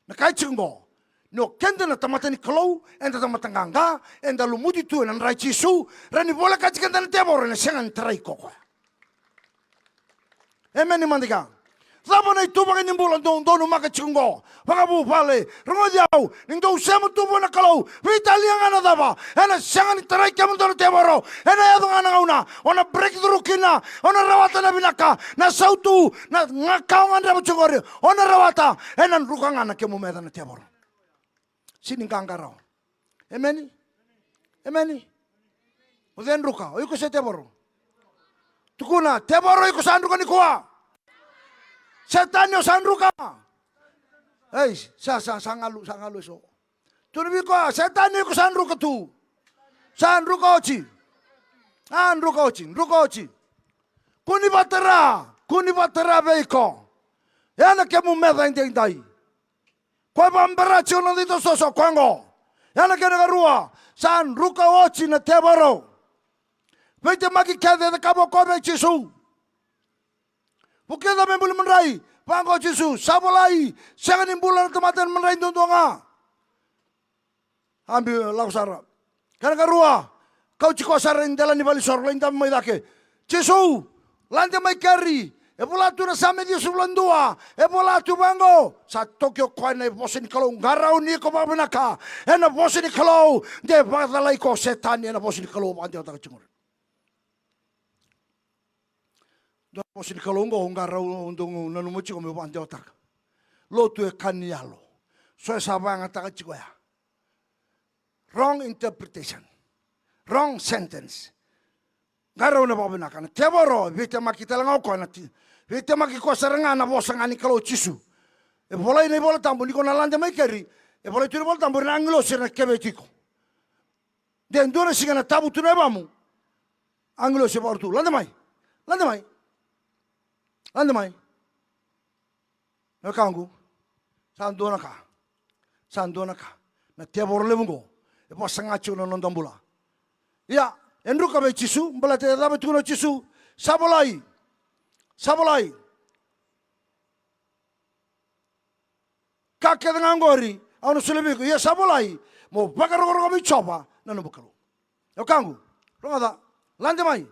Nakaitsingo. No kenda na tamata ni kalau, enda tamata nganga, enda lumudi tu na rai chisu, rani bola kachikanda na teboro na siyangan taray koko. Amen ni mandiga. Zaba na ituba ka nimbulan doon makachungo. Pagabu pale, rungo diyaw, ningdo usema tubo na kalau, vitaliang nga na daba, ena siyangan taray kaman doon na teboro, ena yado nga na una, ona breakthrough kina, ona rawata na binaka, na sautu, na ngakaw nga na chungori, ona rawata, ena ruka nga na kemumeda na teboro. Sining kangaraw. Amen? Uzen ruka, o yuko sa teboro. Tukuna, teboro yuko sa ruka ni kuwa. Setan yo sa ruka. Ay, sangalu so. Tunubi ko, setan yuko sa ruka tu. Sa ruka ochi. Ruka ochi. Kuni batera beiko. Yana kemumeda indai. Kwa bambarachi ono dito soso kwango. Yana kena garua. San ruka ochi na teboro. Vete maki kede de kabo kobe chisu. Bukeda me bulu menrai. Pango chisu. Sabolai. Siangan imbulan tematen menrai ndonga. Ambil lausara. Kena garua. Kau chiko sara indela ni bali sorlo indam mai dake. Chisu. Lande mai kari. Ebola tu na same dia sebulan dua. Ebola tu bango. Sa Tokyo kwa na bosi ni kalau ngarau ni ko babinaka. Ena bosi ni kalau de badalai ko setan ena bosi ni kalau ande otak cungur. Do bosi ni kalau ngo ngarau undung nanu muci ko me ande otak. Lo tu e kanialo. So sabang ataka cikoya. Wrong interpretation. Wrong sentence. Ngarau na babinaka. Teboro vite makita lang ako na vite makiko saranga na bosa ngani kalau chisu. E bola ini bola tambo niko na lande mai keri. E bola tu bola tambo na anglo sir na kebetiko. Den dona siga na tabu tu na bamu. Anglo se bortu lande mai. Na kangu. Sandona ka. Na teboro lebungo. E bosa ngachu na nondambula. Ya. Enruka be chisu, mbala te daba tuno chisu, Sabolai. Kake dengan gori, anu selebiku, ya sabolai, mau bakar orang kami coba, nanu bakalu. Yo kanggu, rongada, lande mai.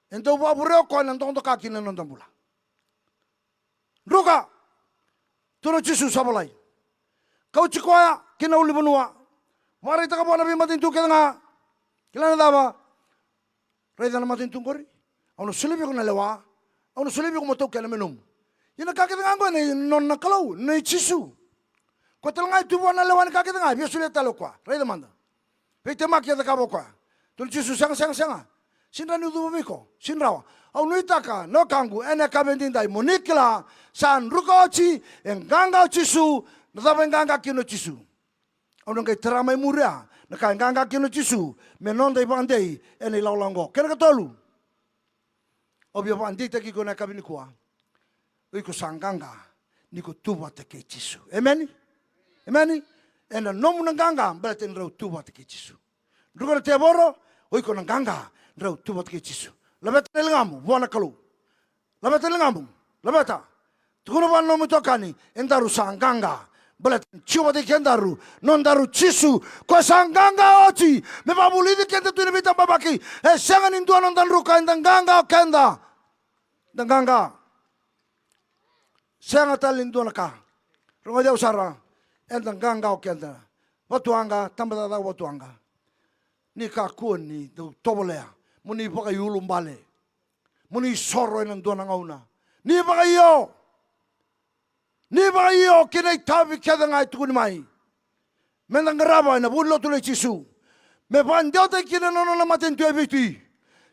Ento babure ko nantong to kaki nantong pula. Ruka, tuno Yesus sabolai. Kau cikoya, kina uli benua. Mari tak apa nabi matin tu kena, kila nadaba. Reda na matin tu gori, anu selebiku na lewa, anu selebiku mo to kena menum. Ina kaki tengah ko ni non nakalau ni Yesu. Ko telangai tu buana lewan kaki tengah biar sulit talo kwa. Reda manda. Pete mak ya takabo kwa. Tu Yesu sang. Sinra ni tu biko. Sinra. Au nuitaka no kangu ene kabendin dai monikla san rukochi enganga Yesu. Nadaba enganga kino Yesu. Au ngai teramai muria. Naka enganga kino Yesu. Menon dai bandei ene laulango. Kena katolu. Obia bandei taki ko na kabini kwa. Iko sanganga niko tuwa te ke Yesu. Amen. Ena nomu nanganga berarti nrau tuwa te ke Yesu. Ruko te boro iko nanganga nrau tuwa te ke Yesu. Labeta lengamu buana kalu. Labeta lengamu. Labeta. Tukuno ban nomu tokani endaru sanganga. Berarti ciwa te kendaru non daru Yesu. Ko sanganga oci me babuli de kenda tu nebita babaki. Sangan indua non dan ruka endanganga kenda. Danganga. Sangat talindu naka. Rongo dia usara. Entang ganga o kenda. Watuanga tambah tata watuanga. Ni kakun ni tu tobolea. Muni pakai yulum bale. Muni soro enang dua nangauna. Ni pakai yo kena itabi keda ngai tukuni mai. Mendang geraba ina bulo tule Yesu. Me pandau te kena nono na maten tu ebiti.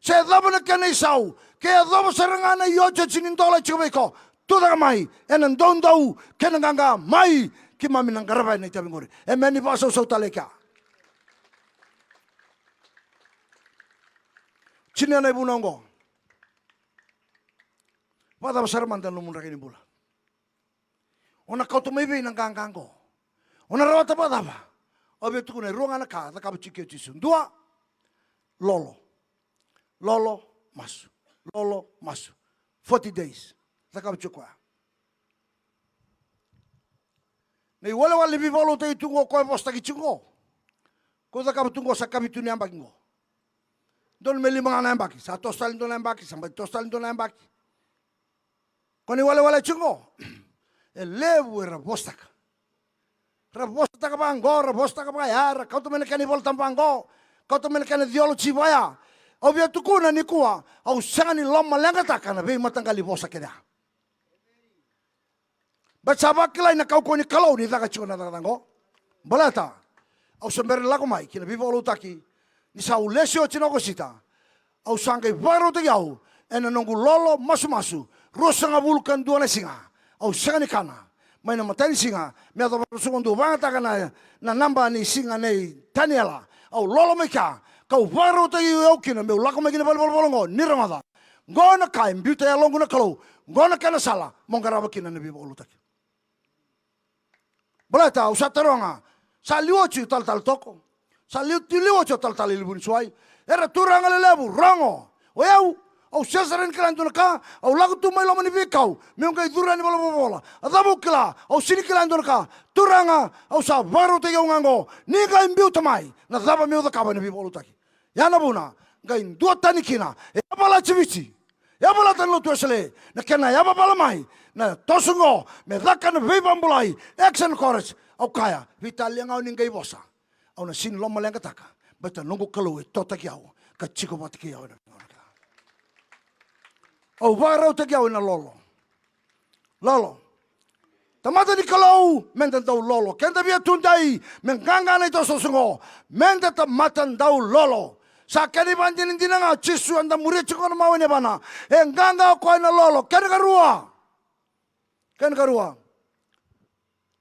Se dabo na kena isau. Ke dabo serangana yo cacingin tola cibeko. Tuda mai, enan dondau, kenanganga mai, kimami nang garaba ni tabi ngori. Emeni baso so taleka. Chini na ibu nongo. Pada besar mantan lumun rakini bula. Ona kau tu mebe nang gangango. Ona rawat apa apa. Obe tu kune ruang anak kata kau cikir cisun. Dua, lolo masu. 40 days. Takap cukwa. Nei wala libi bolo te tungo ko posta ki cungo. Ko takap tungo sa kami tuni ambaki ngo. Don meli mangana ambaki, sa tostal don ambaki, sampai tostal don ambaki. Ko ni wala cungo. Lewu raposta. Raposta ka bango, raposta ka bayar, kau tu menekani bol tampango, kau tu menekani diolo cibaya. Obia tukuna ni kuwa, au sangani lomma lengata kana be matanggali bosa keda. Baca kilai na kau ni kalau ni taka cuna taka tango. Balata. Au sembere laku mai kina bibo lutaki. Ni sau lesio cina sita. Au sangkai baru te yau. Ena nonggu lolo masu. Rosanga bulkan dua na singa. Au sangani kana. Mai na matani singa. Mea to rusungan dua banga taka na namba ni singa nei Daniela. Au lolo meka. Kau baru te yau kina meu laku mai kina bal niramada. Ngona kai mbiuta ya longu na kalau. Ngona kana sala. Monggaraba kina na bibo lutaki. Balata usah teronga. Saliuoci tal toko. Saliuoci tal ilibun suai. Era turanga lelebu rango. Oyau au sesaren kelan tunaka. Au lagu tu mai lomani bikau. Meungkai durani bola. Adabu kila au sini kelan tunaka. Turanga au sa baru te ngango. Ni ga imbiu tamai. Na daba meu da kaba ni bibolu taki. Yana buna. Ga indua tanikina. E bala chivici. Ya bala tan lo tuasle. Na kena ya bala mai. Na tosungo me dakan vibambulai action chorus au kaya vitalia ngau ningai bosa au na sin loma lenga taka bata nongo kalau tota kiau ka chiko mati kiau na au varau te kiau na lolo tamata ni kalau menda dau lolo kenda bia tundai menganga na to sosungo menda tamata dau lolo sakani bandin dinanga Yesu anda murid chikono mawene bana enganga ko na lolo kena karua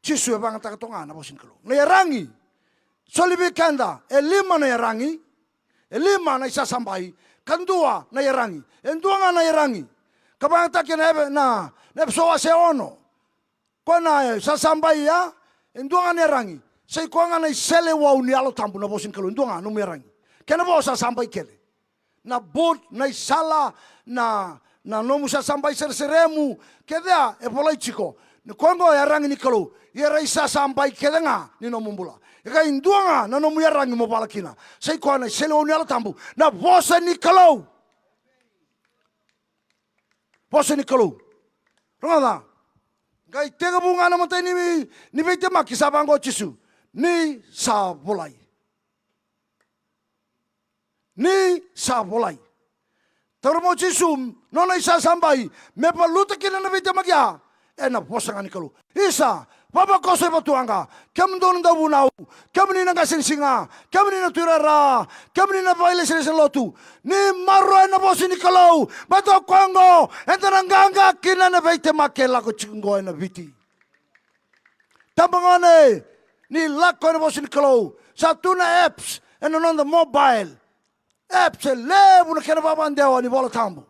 Yesu bang tak tonga na bosin kalu. Na yarangi. Solibi kanda. Elima na yarangi. Elima na isa sampai. Kandua na yarangi. Endua na yarangi. Kabang tak na nepsoa se ono. Ko na isa sampai ya. Endua na yarangi. Say ko nga na isele wa uni alo tampu na bosin kalu. Endua no yarangi. Kena bo sa sampai kele. na bot, na isala, na nomu sa sampai seremu, kedea e polai chiko. Ni kongo ya rangi ni kalau, ya raisa sampai kedenga ni nomu bula. Ika induanga na nomu ya rangi mo palakina. Sai kona selo ni ala tambu, na bosa ni kalau. Bosa ni kalau. Rongada. Gai tega bunga na mata ni bete maki sabango chisu. Ni sa bolai. Ni sa bolai. Termo chisu nona isa sampai me paluta kina na bete makia. Ena posanga ni kalu. Isa papa kose batuanga. Kem don da bunau. Kem ni na singa. Kem ni na turara. Kem ni na baile sele lotu. Ni marro na bosi ni kalau. Bato kwango. Entaranganga kina na bete makela ko chingo na viti. Tambangane ni lako na bosi ni kalau. Sa tuna apps and on the mobile. Apps lebu na kena babandewa ni bola tambo.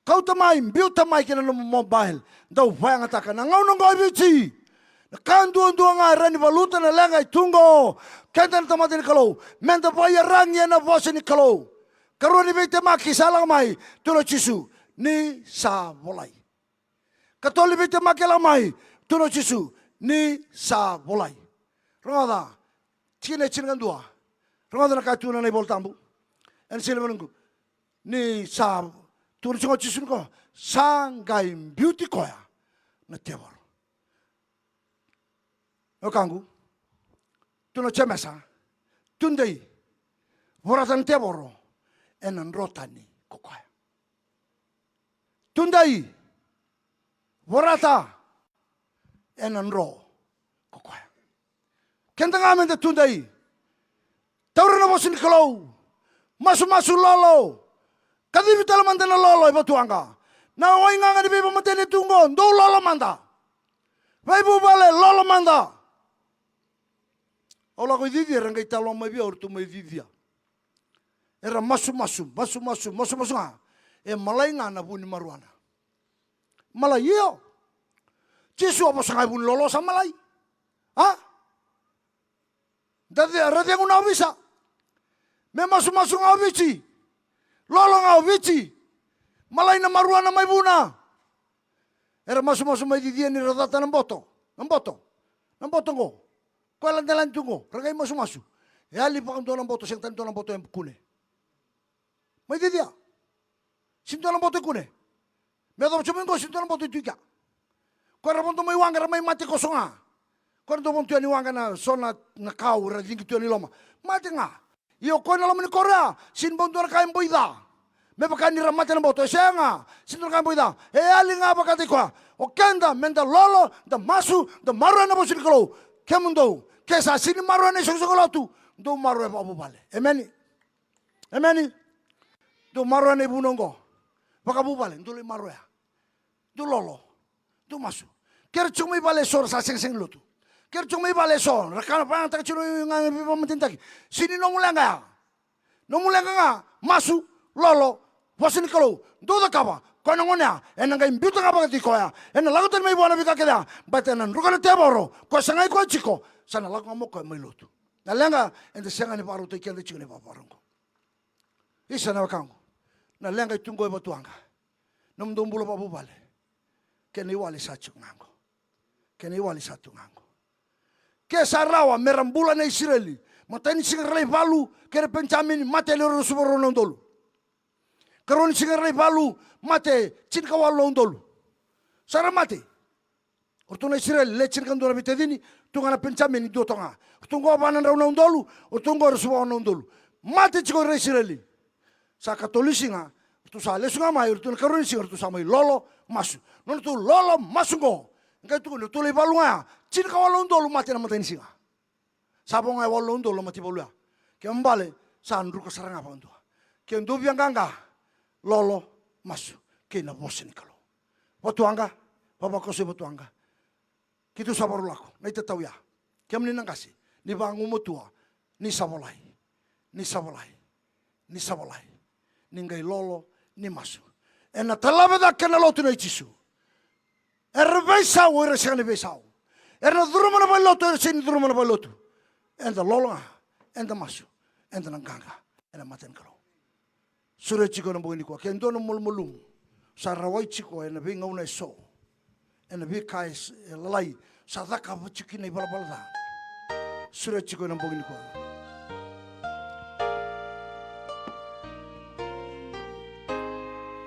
Kau tamai biu tamai kena no mobile. Dau wanga taka na ngau nongo viti. Kandu nga rani valuta na lenga tungo. Kenta na tamati ni kalau. Menta baya rangi na bosi ni kalau. Karoni bete maki salang mai. Tuno chisu. Ni sa volai. Katoli bete maki lang mai. Tuno chisu. Ni sa volai. Rongada. Chine chingan dua. Rongada na katuna na bol tambu. En sila manunggu. Ni sa. Tuno chingo chisu ko. Sanggai beauty koya. Na tebor. O kangu. Tuno chemesa. Tundei. Voratan teboro. Enan rotani kokoya. Tundei. Vorata. Enan ro kokoya. Kentang de tundei. Taurana bosin kalau. Masu lolo. Kadibi talamanda na lolo iba tuanga. Na oinga nga di biba matene tungo. Do lolo manda. Baibu bale lolo manda. Ola ko didi rangai talo mai bia ortu mai didi. Era masu nga. E malai nga na buni maruana. Malai iyo. Jesu apa sangai buni lolo sa malai. Ha? Dadi rati ang una bisa. Me masu nga bici. Lolo nga bici. Malay na maruana may buna. Era masu may didian ni radata ng boto. Ng boto ko. Kualan dalan tungo. Ragay masu. E ali pa kang doon ng boto. Siyang tanto ng boto yung kune. May didia. Sinto ng boto yung kune. May dapat sumin ko. Sinto ng boto yung tuika. Kualan po may wanga. May mati ko so nga. Kualan po yung wanga na so na kau. Rading ito yung niloma. Mati nga. Iyo ko na laman ni Korea. Sinbon doon na kayang boyda. Me pakai ni ramate na boto senga sinto kan boida e ali nga pakati kwa o kenda menda lolo da masu da marwa na bosi kolo kemundo kesa sini marwa na sokso tu do marwa pa bale emeni do marwa na bunongo pakabu bale do le marwa do lolo do masu ker chumi bale sor sa seng lotu ker chumi bale sor rakana pa ta chiro nga biba matintaki sini no mulanga nga masu lolo Wasin kalau do da kaba kono ngonya enanga imbuta kaba kati koya ena lagutan mai buana bika keda batenan rukana teboro ko sangai ko chiko sana lagu mo ko mai lotu na lenga ende senga ni paru te kende chiko ni paparongo isa na kango na lenga tungo e batuanga nom dombulo papu bale keni wali sa chungango ke sarawa merambula na Israeli matani singai balu kere pencamin matele ro suboro nondolu Karoni singarai balu mate cinka walong dolu. Sara mate. Ortuna Israel le cinka ndora mitedini tungana pencamen do tonga. Tungo banan raunong dolu, tungo rasuwa nong dolu. Mate ciko Israeli. Sa katolisinga, tu sa lesunga mai ortuna karoni singa tu sa mai lolo masu. Non tu lolo masungo. Ngai tu tu le balunga cinka walong dolu mate na mateni singa. Sabonga walong dolu mati bolua. Kembale sa andru kasaranga pantua. Kendo bianganga. Lolo masu kena bosen kalau. Batuanga, bapa kose batuanga. Kitu sabaru lako, na itatau ya. Kiam ni nangasi, ni bangu mutua, ni sabolai. Ningai lolo, ni masu. Ena talabeda kena lotu na ichisu. Erbesau, eresani besau. Erna durumana balotu, eresani durumana balotu. Enda lolo, enda masu, enda nanganga, enda maten kalau. Sura chiko na bugini kwa kendo no mulmulum. Sarawai chiko ena bi ngauna so. Ena bi kai lalai sadaka chiki na balbalda. Sura chiko na bugini kwa.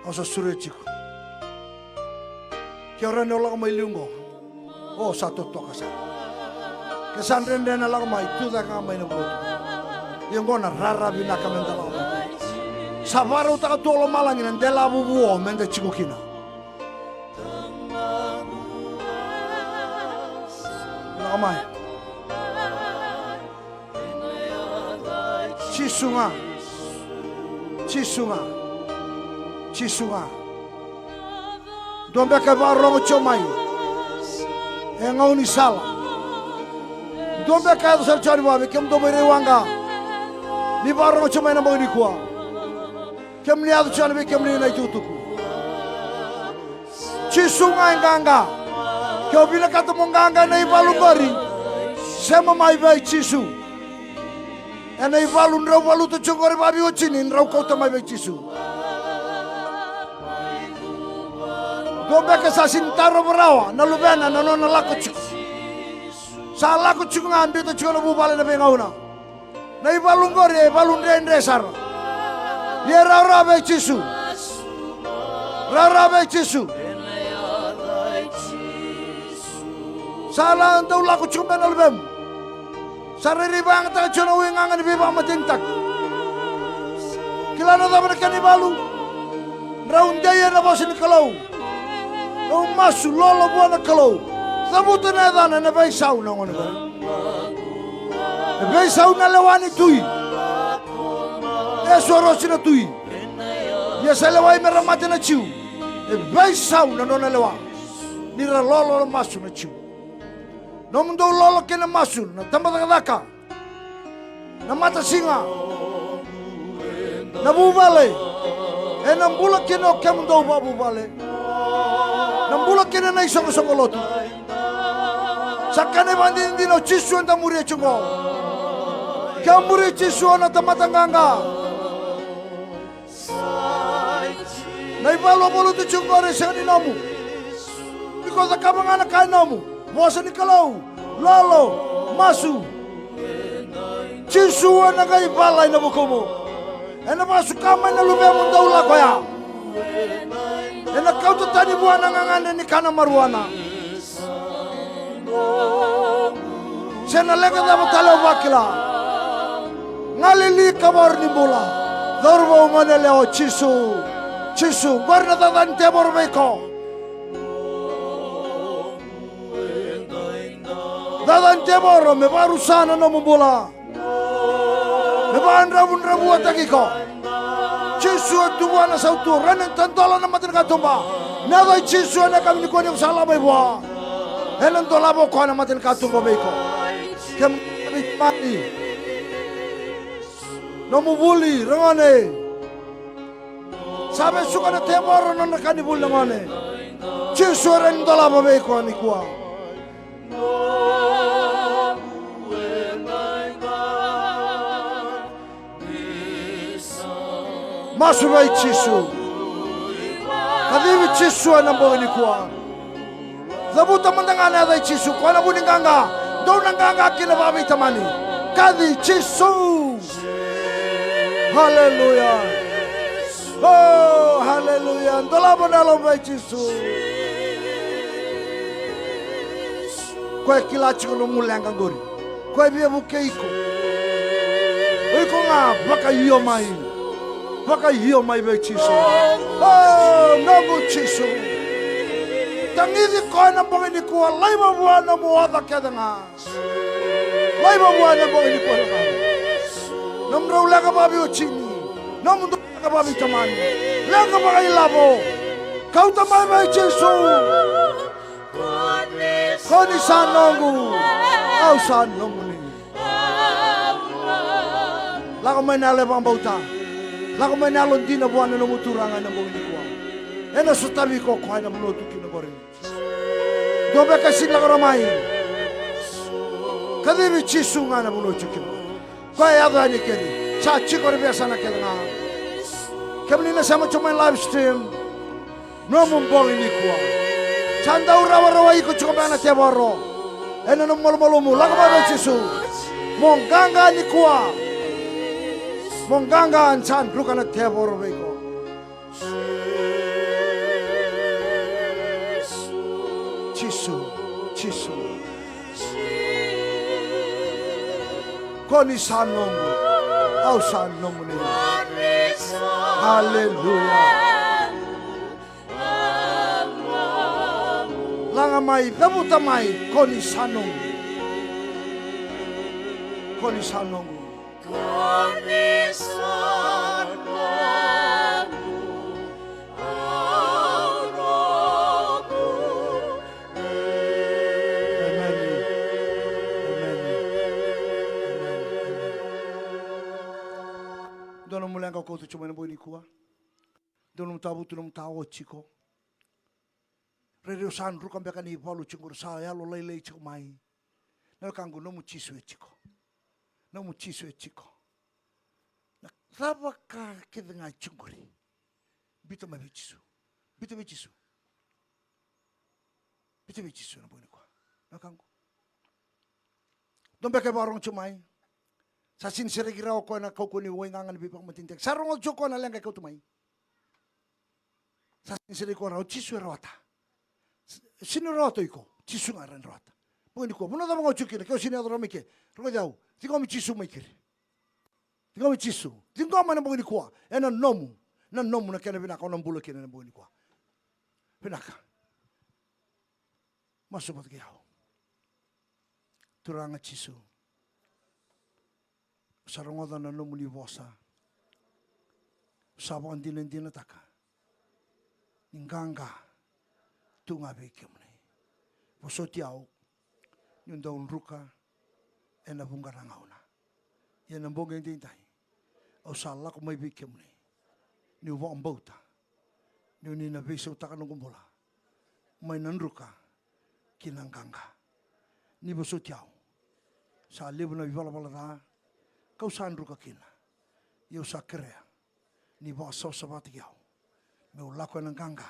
Asa sura chiko. Kia ora ne ola mai lungo. O satu toka sa. Kesan rende na la mai tu da ka mai na bulu. Yengona rara bina kamendala. Savaro taka tolo malangina ndela bubuo mende chikukina. Lakamai. Chisunga. Chisunga. Chisunga. Dombe ka barongo chomai. Engau ni sala. Dombe ka do sarchari babe kem do bere wanga. Ni barongo chomai na boni kwa. Kem liado chana be kem na itutuku. Chisunga enganga. Ke obila kata monganga na ibalungori. Sema mai vai chisu. Ena ibalun rau balu to chongori babi ochini rau kota mai vai chisu. Dombe ke sasin taro berawa na lubena na nona lako chiku. Sa lako chiku ngambi to chiku na bubale na bengauna. Na ibalungori ibalun rendre sar. Ye rara be chisu. Rara be chisu. Sala ando lako chiku na lubem. Sariri bang ta chono wingang ni biba matintak. Kilana da mereka ni balu. Raun daya na bosin kalau. O masu lolo buana kalau. Sabuta na dana na bai sau na ngone ba. Bai sau na lewani tui. Esoro sina tui. Ya salewai meramate na chiu. Bai sau na nona lewa. Nira lolo masu na chiu. No mundo lolo kena masu na tambata daka. Na mata singa. Na bubale. Nambula kena kemundo babu bale. Nambula kena na isong lotu. Sakane bandin dino chisu anda muri chungo. Kamuri chisu na tamata nganga. Na ibalo bolu tu chungo re sani namu. Because the kabangana kai namu. Wasa ni kalau. Lolo masu. Chisu na kai balai na bukomo. Ena masu kama na lube mundo ula koya. Ena kau tu tadi buana ngangane ni kana maruana. Sena lega da batalo wakila. Ngalili kamar ni bola. Dorbo ngane leo chisu. Chisu gorna da dante borbeko. Dadan temoro me baru sana no mbola. Me ban rabu atagiko. Chisu tuwana sautu ranen tantola na matin katumba. Nada chisu na kami ko ni sala bay bwa. Helen tola bo ko na matin katumba beko. Kem mati. No mubuli rangane. Sabe suka na temoro no nakani bul ngane. Chisu ren tola bo beko ni kwa. Masu vai chisu. Kadivi chisu anamboni kwa. Zabuta mandangana dai chisu kwa na buninganga. Dona nganga kina babi tamani. Kadi chisu. Hallelujah. Oh, hallelujah. Ndola bonalo vai chisu. Kwa kila chikono mulanga ngori. Kwa bia bukeiko. Oiko nga baka hiyo mai. Baka hiyo mai be chisu. Oh, namu chisu. Tangizi kona mbongeni kuwa laiba buana muwadha kedanga. Laiba buana mbongeni kuwa nga. Namra ulaga babi ochini. Namundu ulaga babi tamani. Ulaga baka ilabo. Kauta mai be chisu. Koni sanongu. Au sanongu ni. Laga mainale bambauta. Laga mainalo dina buana no muturanga na mbongeni kuwa. Ena sutabi ko kwa na mnotu kina bori. Dobe kasi laga ramai. Kadivi chisu nga na mnotu kina. Kwa ya dani keni. Sa chikori biasa na kena. Kami na sama cuma live stream. No mumbong ini kuah. Canda urawa-rawa ikut cukup anak tiap orang. Ena no malu-malu mula kepada Yesus. Monggangga ni kuah. Monggangga ancan bukan tiap orang bego. Yesus. Koni sanongu. Au sanongu ni. Haleluya. Langamai, tabutamai, koni sanongu. Koni sanongu. Dono mulanga ko tu cuma nabo ni kuah. Dono tabu tu nom tawo chiko. Radio san ru kambe kani palu chingur sa ya lo lei chiko mai. Na kangu no mu chisu chiko. No mu chisu chiko. Na raba ka kedenga chinguri. Bito ma bichisu. Bito bichisu na bo ni kuah. Na kangu. Dombe ke barong chumai. Sa sincere kira ko na kau kuni wengangan bipang matintek. Sarong joko na lenga kau tumai. Sa sincere ko rao chisu rota. Sino roto iko chisu ngaran rota. Mungkin ko muna da mga chukire kau sini adoro mike. Ro dau. Tingo mi chisu mikir. Tingo mi chisu. Tingo mana mungkin ko. Ena nomu. Na nomu na kena bina ko na bulo kena na mungkin ko. Pinaka. Masuk pat kiau. Turanga chisu. Sarongoda na no muli vosa. Sabo andina taka. Inganga tunga beke mune. Voso tiau nyunda unruka ena bunga ngauna. Yana bonga indintai. Au sala ko mai beke mune. Ni wa ambauta. Ni na beso taka no gumbola. Mai nanruka kinanganga. Ni voso tiau. Sa lebu na bala da. Kau sandru ka kina. Yo sa krea. Ni ba sa sabati yau. Me ulako nang ganga.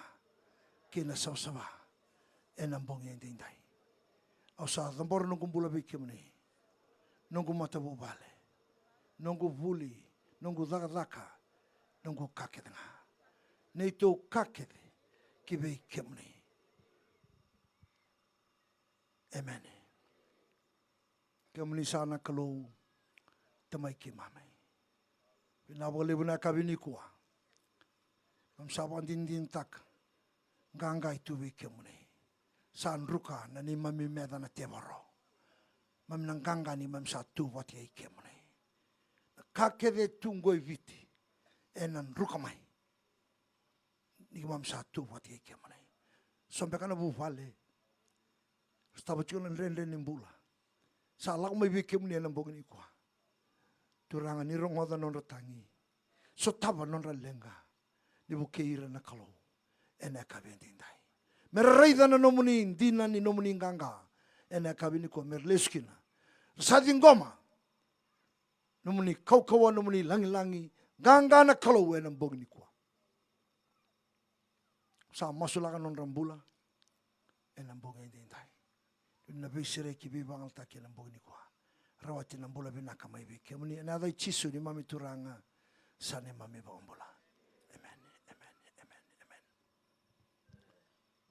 Kina sa saba. Enambong yang dindai. Au sa tambor nung kumbula bikim ni. Nung kumata bubale. Nung kubuli. Nung kudaka. Nung kukake nga. Neito kake ki bikim ni. Amen. Kemuni sana kalau tamay kimamay. Pinabali mo na kabini kuwa. Mamsaban din tak. Gangay tuwi kimuni. Saan ruka na ni mami meda na tebaro. Mam nang ganga ni mam sa tuwa tiya kimuni. Kakede tunggoy viti. Enan ruka may. Ni mam sa tuwa tiya kimuni. Sampai ka na bufale. Staba chiko ng ren nimbula. Sa alak may bikim ni enang bongin ikuwa. Turangan ni rongoda non ratangi. So taba non ralenga. Ni bukeira na kalau. Ena kabendindai. Merreida na nomunin. Dina ni nomunin ganga. Ena kabini ko merleskina. Sading goma. Nomuni kau-kawa nomuni langi-langi. Ganga na kalau enang bongin ikuwa. Sa masulakan non rambula. Enang bongin dindai. Nabisire kibibang altaki enang bongin ikuwa. Rawati ng bola binaka may bigyan. Muni another chisu ni mami turanga sana mami bawang bola. Amen.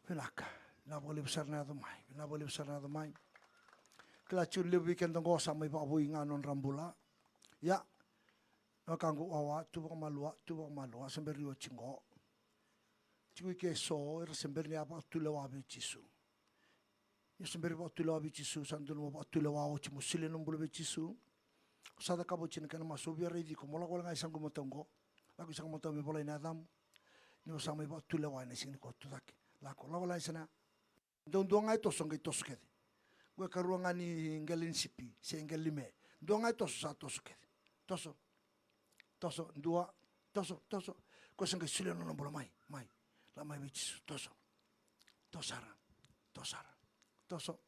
Binaka. Naboli besar na dumay. Kila chun libi kentong gosa may babuy nga non rambula. Ya. Nakanggu awa tubak malua sambil riwa cinggo. Cinggo keso sambil ni apa tulawabi chisu. Semberi waktu lawa bichisu sandun waktu lawa o chimu sile nombolo bichisu sada kabo chin kana maso biar redi ko mola kola ngai sangu motongo lagu sang motongo me bola inadam ni osama waktu lawa ni sing ko tudak la ko lawa sana don ngai to songai to skede gue karuanga ni ngalin sipi se ngalime don ngai to sa to skede toso dua toso ko sangai sile nombolo mai la mai bichisu tosara toso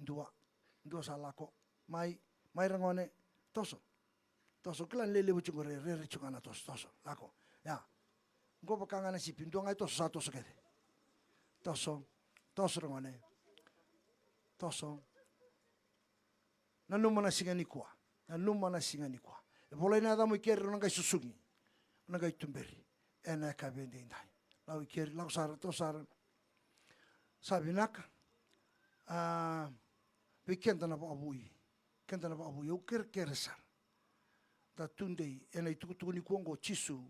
dua salako mai rangone toso klan lele bucung re chungana toso lako ya Go bakanga na si pintu ngai toso satu sekali. Toso rongone. Toso. Nanuma na singani kwa. Nanuma na singani kwa. E bola ina adamu ikeri nanga susungi. Nanga itumberi. Ena ka bende indai. Lau ikeri lau sara tosara. Sabi naka. Weekend na ba abui. Kenda na ba abui o keresar. Da tundei ena itukutukuni kuongo chisu.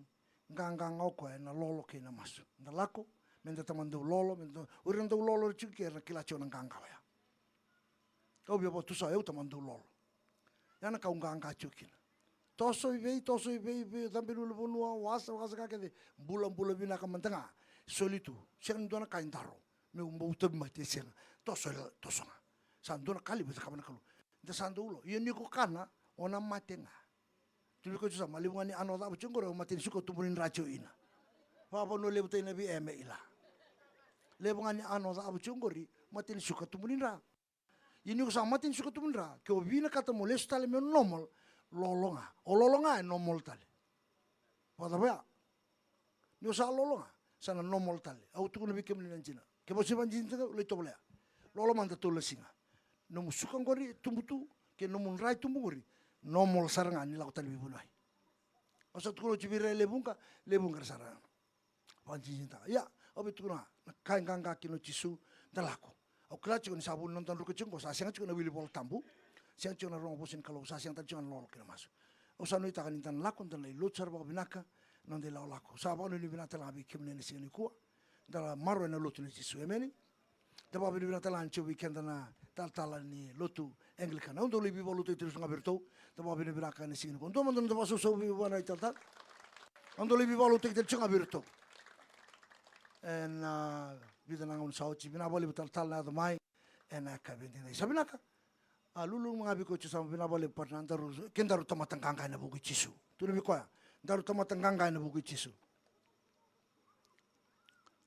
Nganga ngoko na lolo ke na masu. Na lako menda tamando lolo menda urenda lolo chiki na kilacho na nganga ya. Kau bia botu sa eu tamando lolo. Yana kau nganga chukina. Toso ibei tambe lulu bonua wasa kakede bulan bina kamantanga solitu. Siang dona kaintaro. Me umbo mati siang. Toso nga. Sandona kali bisa kamana kalu. Da sandulo. Yeni ko kana ona matenga. Tuli ko sa malibungani ano da buchungoro matin suko tumunin racho ina. Papa no lebu tay nabi eme ila. Lebungani ano da buchungori matin suko tumunin ra. Yeni ko sa matin suko tumunin ra. Ke obina kata mo lesu tale me normal lolonga. O lolonga e normal tale. Pada ba? Ni sa lolonga sana normal tale. Au tu nabi kemni nanjina. Ke bo siban jinta le to bla. Lolo manta to lesinga. No musuka ngori tumbutu ke no mun rai tumburi. Normal saranga ni lautan bibulai. Asa tukulo cibire lebunga saranga. Panci cinta. Ya, obi tukuna kain kanga kino cisu dalako. Au kelaci ni sabun nonton ruko cungko sa siang cuna wili bol tambu. Siang cuna rong posin kalau sa siang tadi cuna lolo kena masuk. Usa no itakan intan lakon dan lai lutsar ba binaka non de lau lako. Sa ba no ni binata labi kimne ni sini kuwa. Dala maro na lutu ni cisu emeni. Daba bini binata lan cu weekend na Talatala ni lotu Anglican. Untuk lebih balu tu terus ngabirto. Daba bini binaka ni sini. Untuk mantan daba susu bibana Talatala. Untuk lebih balu tu terus ngabirto. En bida nangun sauci bina bali Talatala na damai. En kabin ni. Sabi naka. Lulu mengabi ko sama bina bali partner daru kendaru tamatang kangkai na buku cisu. Tu lebih kaya. Daru tamatang kangkai na buku cisu.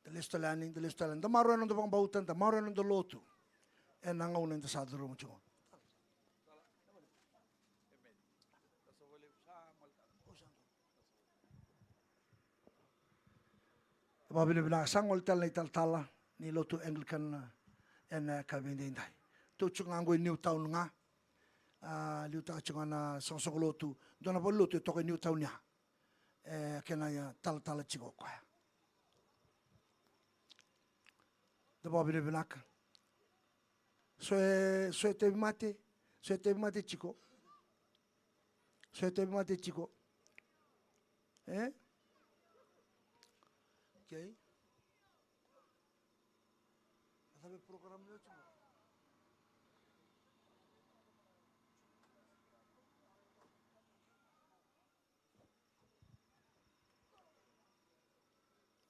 Dalistalan, da maro no bang bautan, da maro no lotu. En nangaw na sa duro mo chon. Babili bina sangol tal na Talatala ni lotu Anglican en kabindi indai. Tu chungango New Town nga. New Town chungana song lotu. Dona bo lotu to New Town ya. Kena Talatala chigo kwa. Da babili binaka. Soe te mate chico. Soe te mate chico. Okay. Sabe program niyo chico.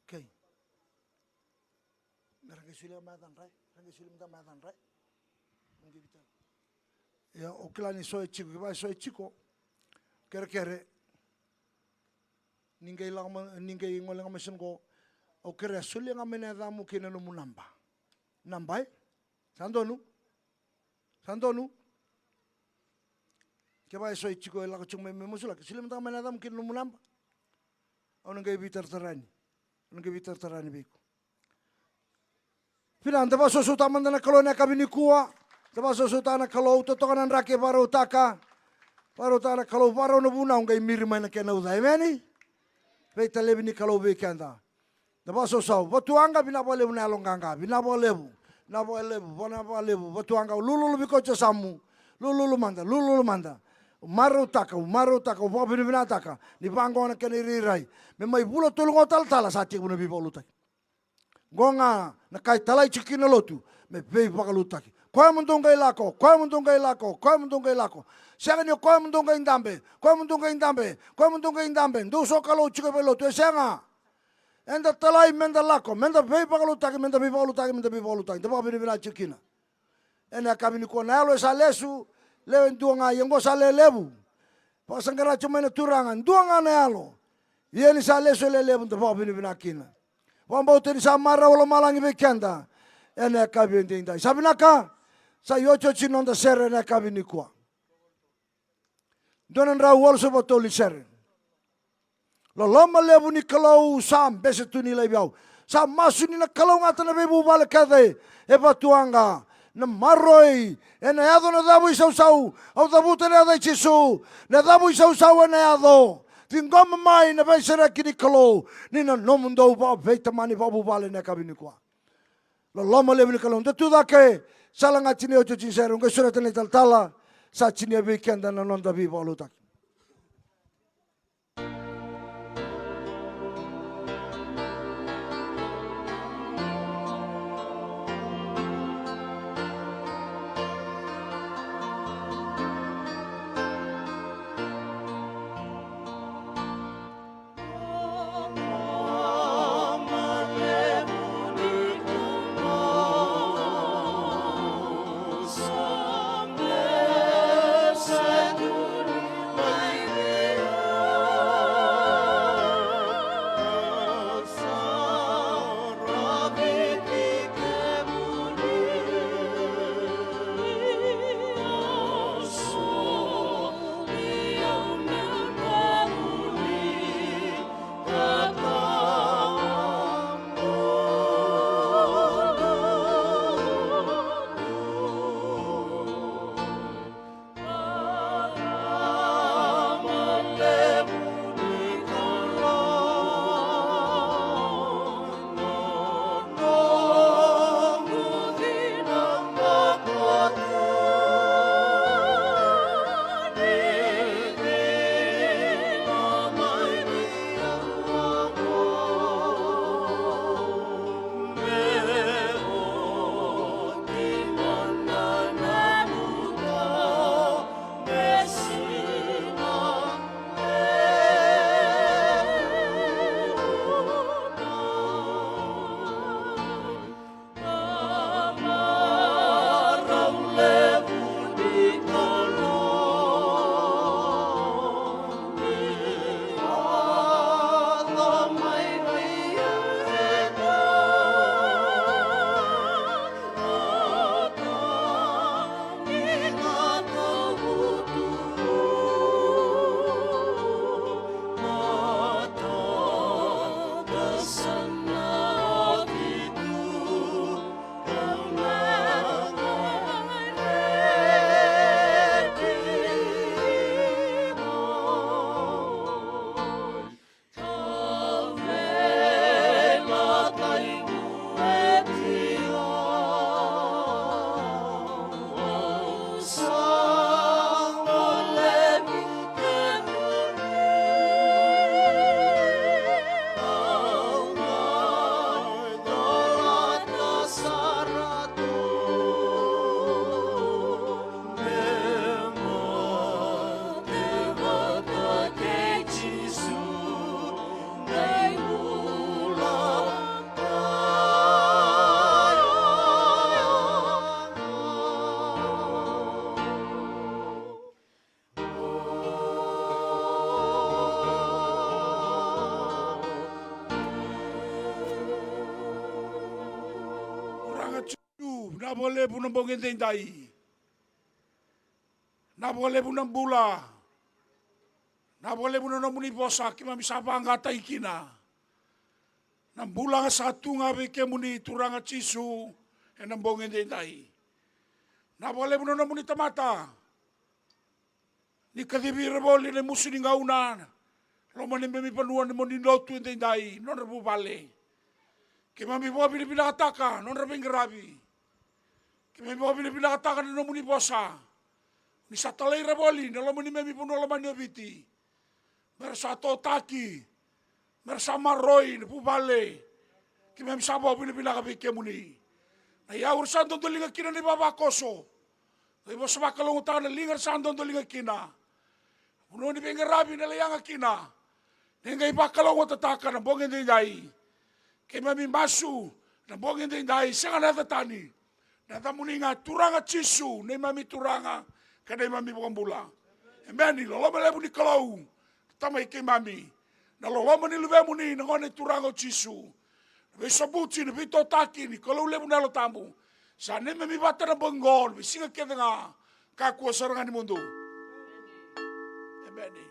Okay. Rangisule madan rai. Rangisule madan rai. Ya oklani soe chico, que vai soe chico. Kere ninguém ngolenga mesin ko o kere sule ngamene damu kina no munamba. Nambai? Sandonu? Que vai soe chico ela ko chungme musula, sule ngamene damu kina no munamba. Ono ngai bitar tarani biko. Filan taba sosuta mandana kolonia kabini kuwa. Taba sosuta na kalau totokanan rake baru taka. Baru taka kalau baru no buna ngai mirima na kena udai meni. Beita lebini kalau bekanda. Taba sosau batuanga binabo lebu na longanga binabo lebu. Batuanga lulu biko samu. Lulu manda. Maru taka babini binataka. Ni bango na kena rirai. Memai bulo tulungo Talatala sati buna bibolu tak. Gonga na kai talai chikina lotu me pei pakalutaki. Koe mundungai lako. Sianga ni koe mundungai indambe. Nduso kalau chika pe lotu sianga. Enda talai menda lako, menda pei pakalutaki, menda bibolu taki. Daba bini bina chikina. Ena kabini ko nalo sa lesu le duanga yengo sa lebu. Pasangara chumena turangan duanga nalo. Yeni sa lesu lebu daba bini bina kina. Wambau teni sa mara wala malangi bekenda. Ene kabini indai. Sabi naka sa yocho chinonda sere ene kabini kuwa. Donan ra wol so botoli sere. Loloma lebu ni kalau sam bese tu ni lebiau. Sam masu ni na kalau ngata na bebu bale kade e batuanga na maroi e na yado na dabu isau au dabu te na dai chisu na dabu isau na yado tingom mai na bese ra kini kalau ni na nomundo ba feita mani babu bale na kabini kwa. Loloma lebu ni kalau tu da ke salanga chini ocho chinsero ngai sura tele Talatala sa chini weekend na nonda bi balutak. Na boleh pun nambungin tindai. Na boleh pun nambula. Na boleh pun nambuni posa kima misapa angata ikina. Nambula nga satu nga beke muni turanga cisu e nambungin tindai. Na boleh pun nambuni tamata. Ni kadibira boli ni musi ni ngauna. Loma ni memi panuan ni moni lotu tindai. Non rabu bale. Kima mi bobi ni pinakataka. Non rabu ngerabi. Kami bawa bila katakan na muni posa. Ni sa talay raboli, na lamani memi puno lamani obiti. Mersa totaki, mersa maroi, na pubale. Kami sa bawa bila kabike muni. Na yaur sandon dolinga kina ni baba koso. Na ibo sa makalungutan na lingar sandon dolinga kina. Puno ni bengarabi na layanga kina. Nenga iba kalungo tataka na bongin dindai. Kami masu na bongin dindai, sanga natatani. Nata muninga turanga cisu, ne mami turanga, kada mami bukambula. Emeni loloma lebu ni kalau, tamai ke mami. Na loloma ni lube muni ngone turanga cisu. Besabuti ni bito taki ni kalau lebu nalo tamu. Sa ne mami bata na bengol, bisinga ke nga kakua sarangan ni mundo. Emeni.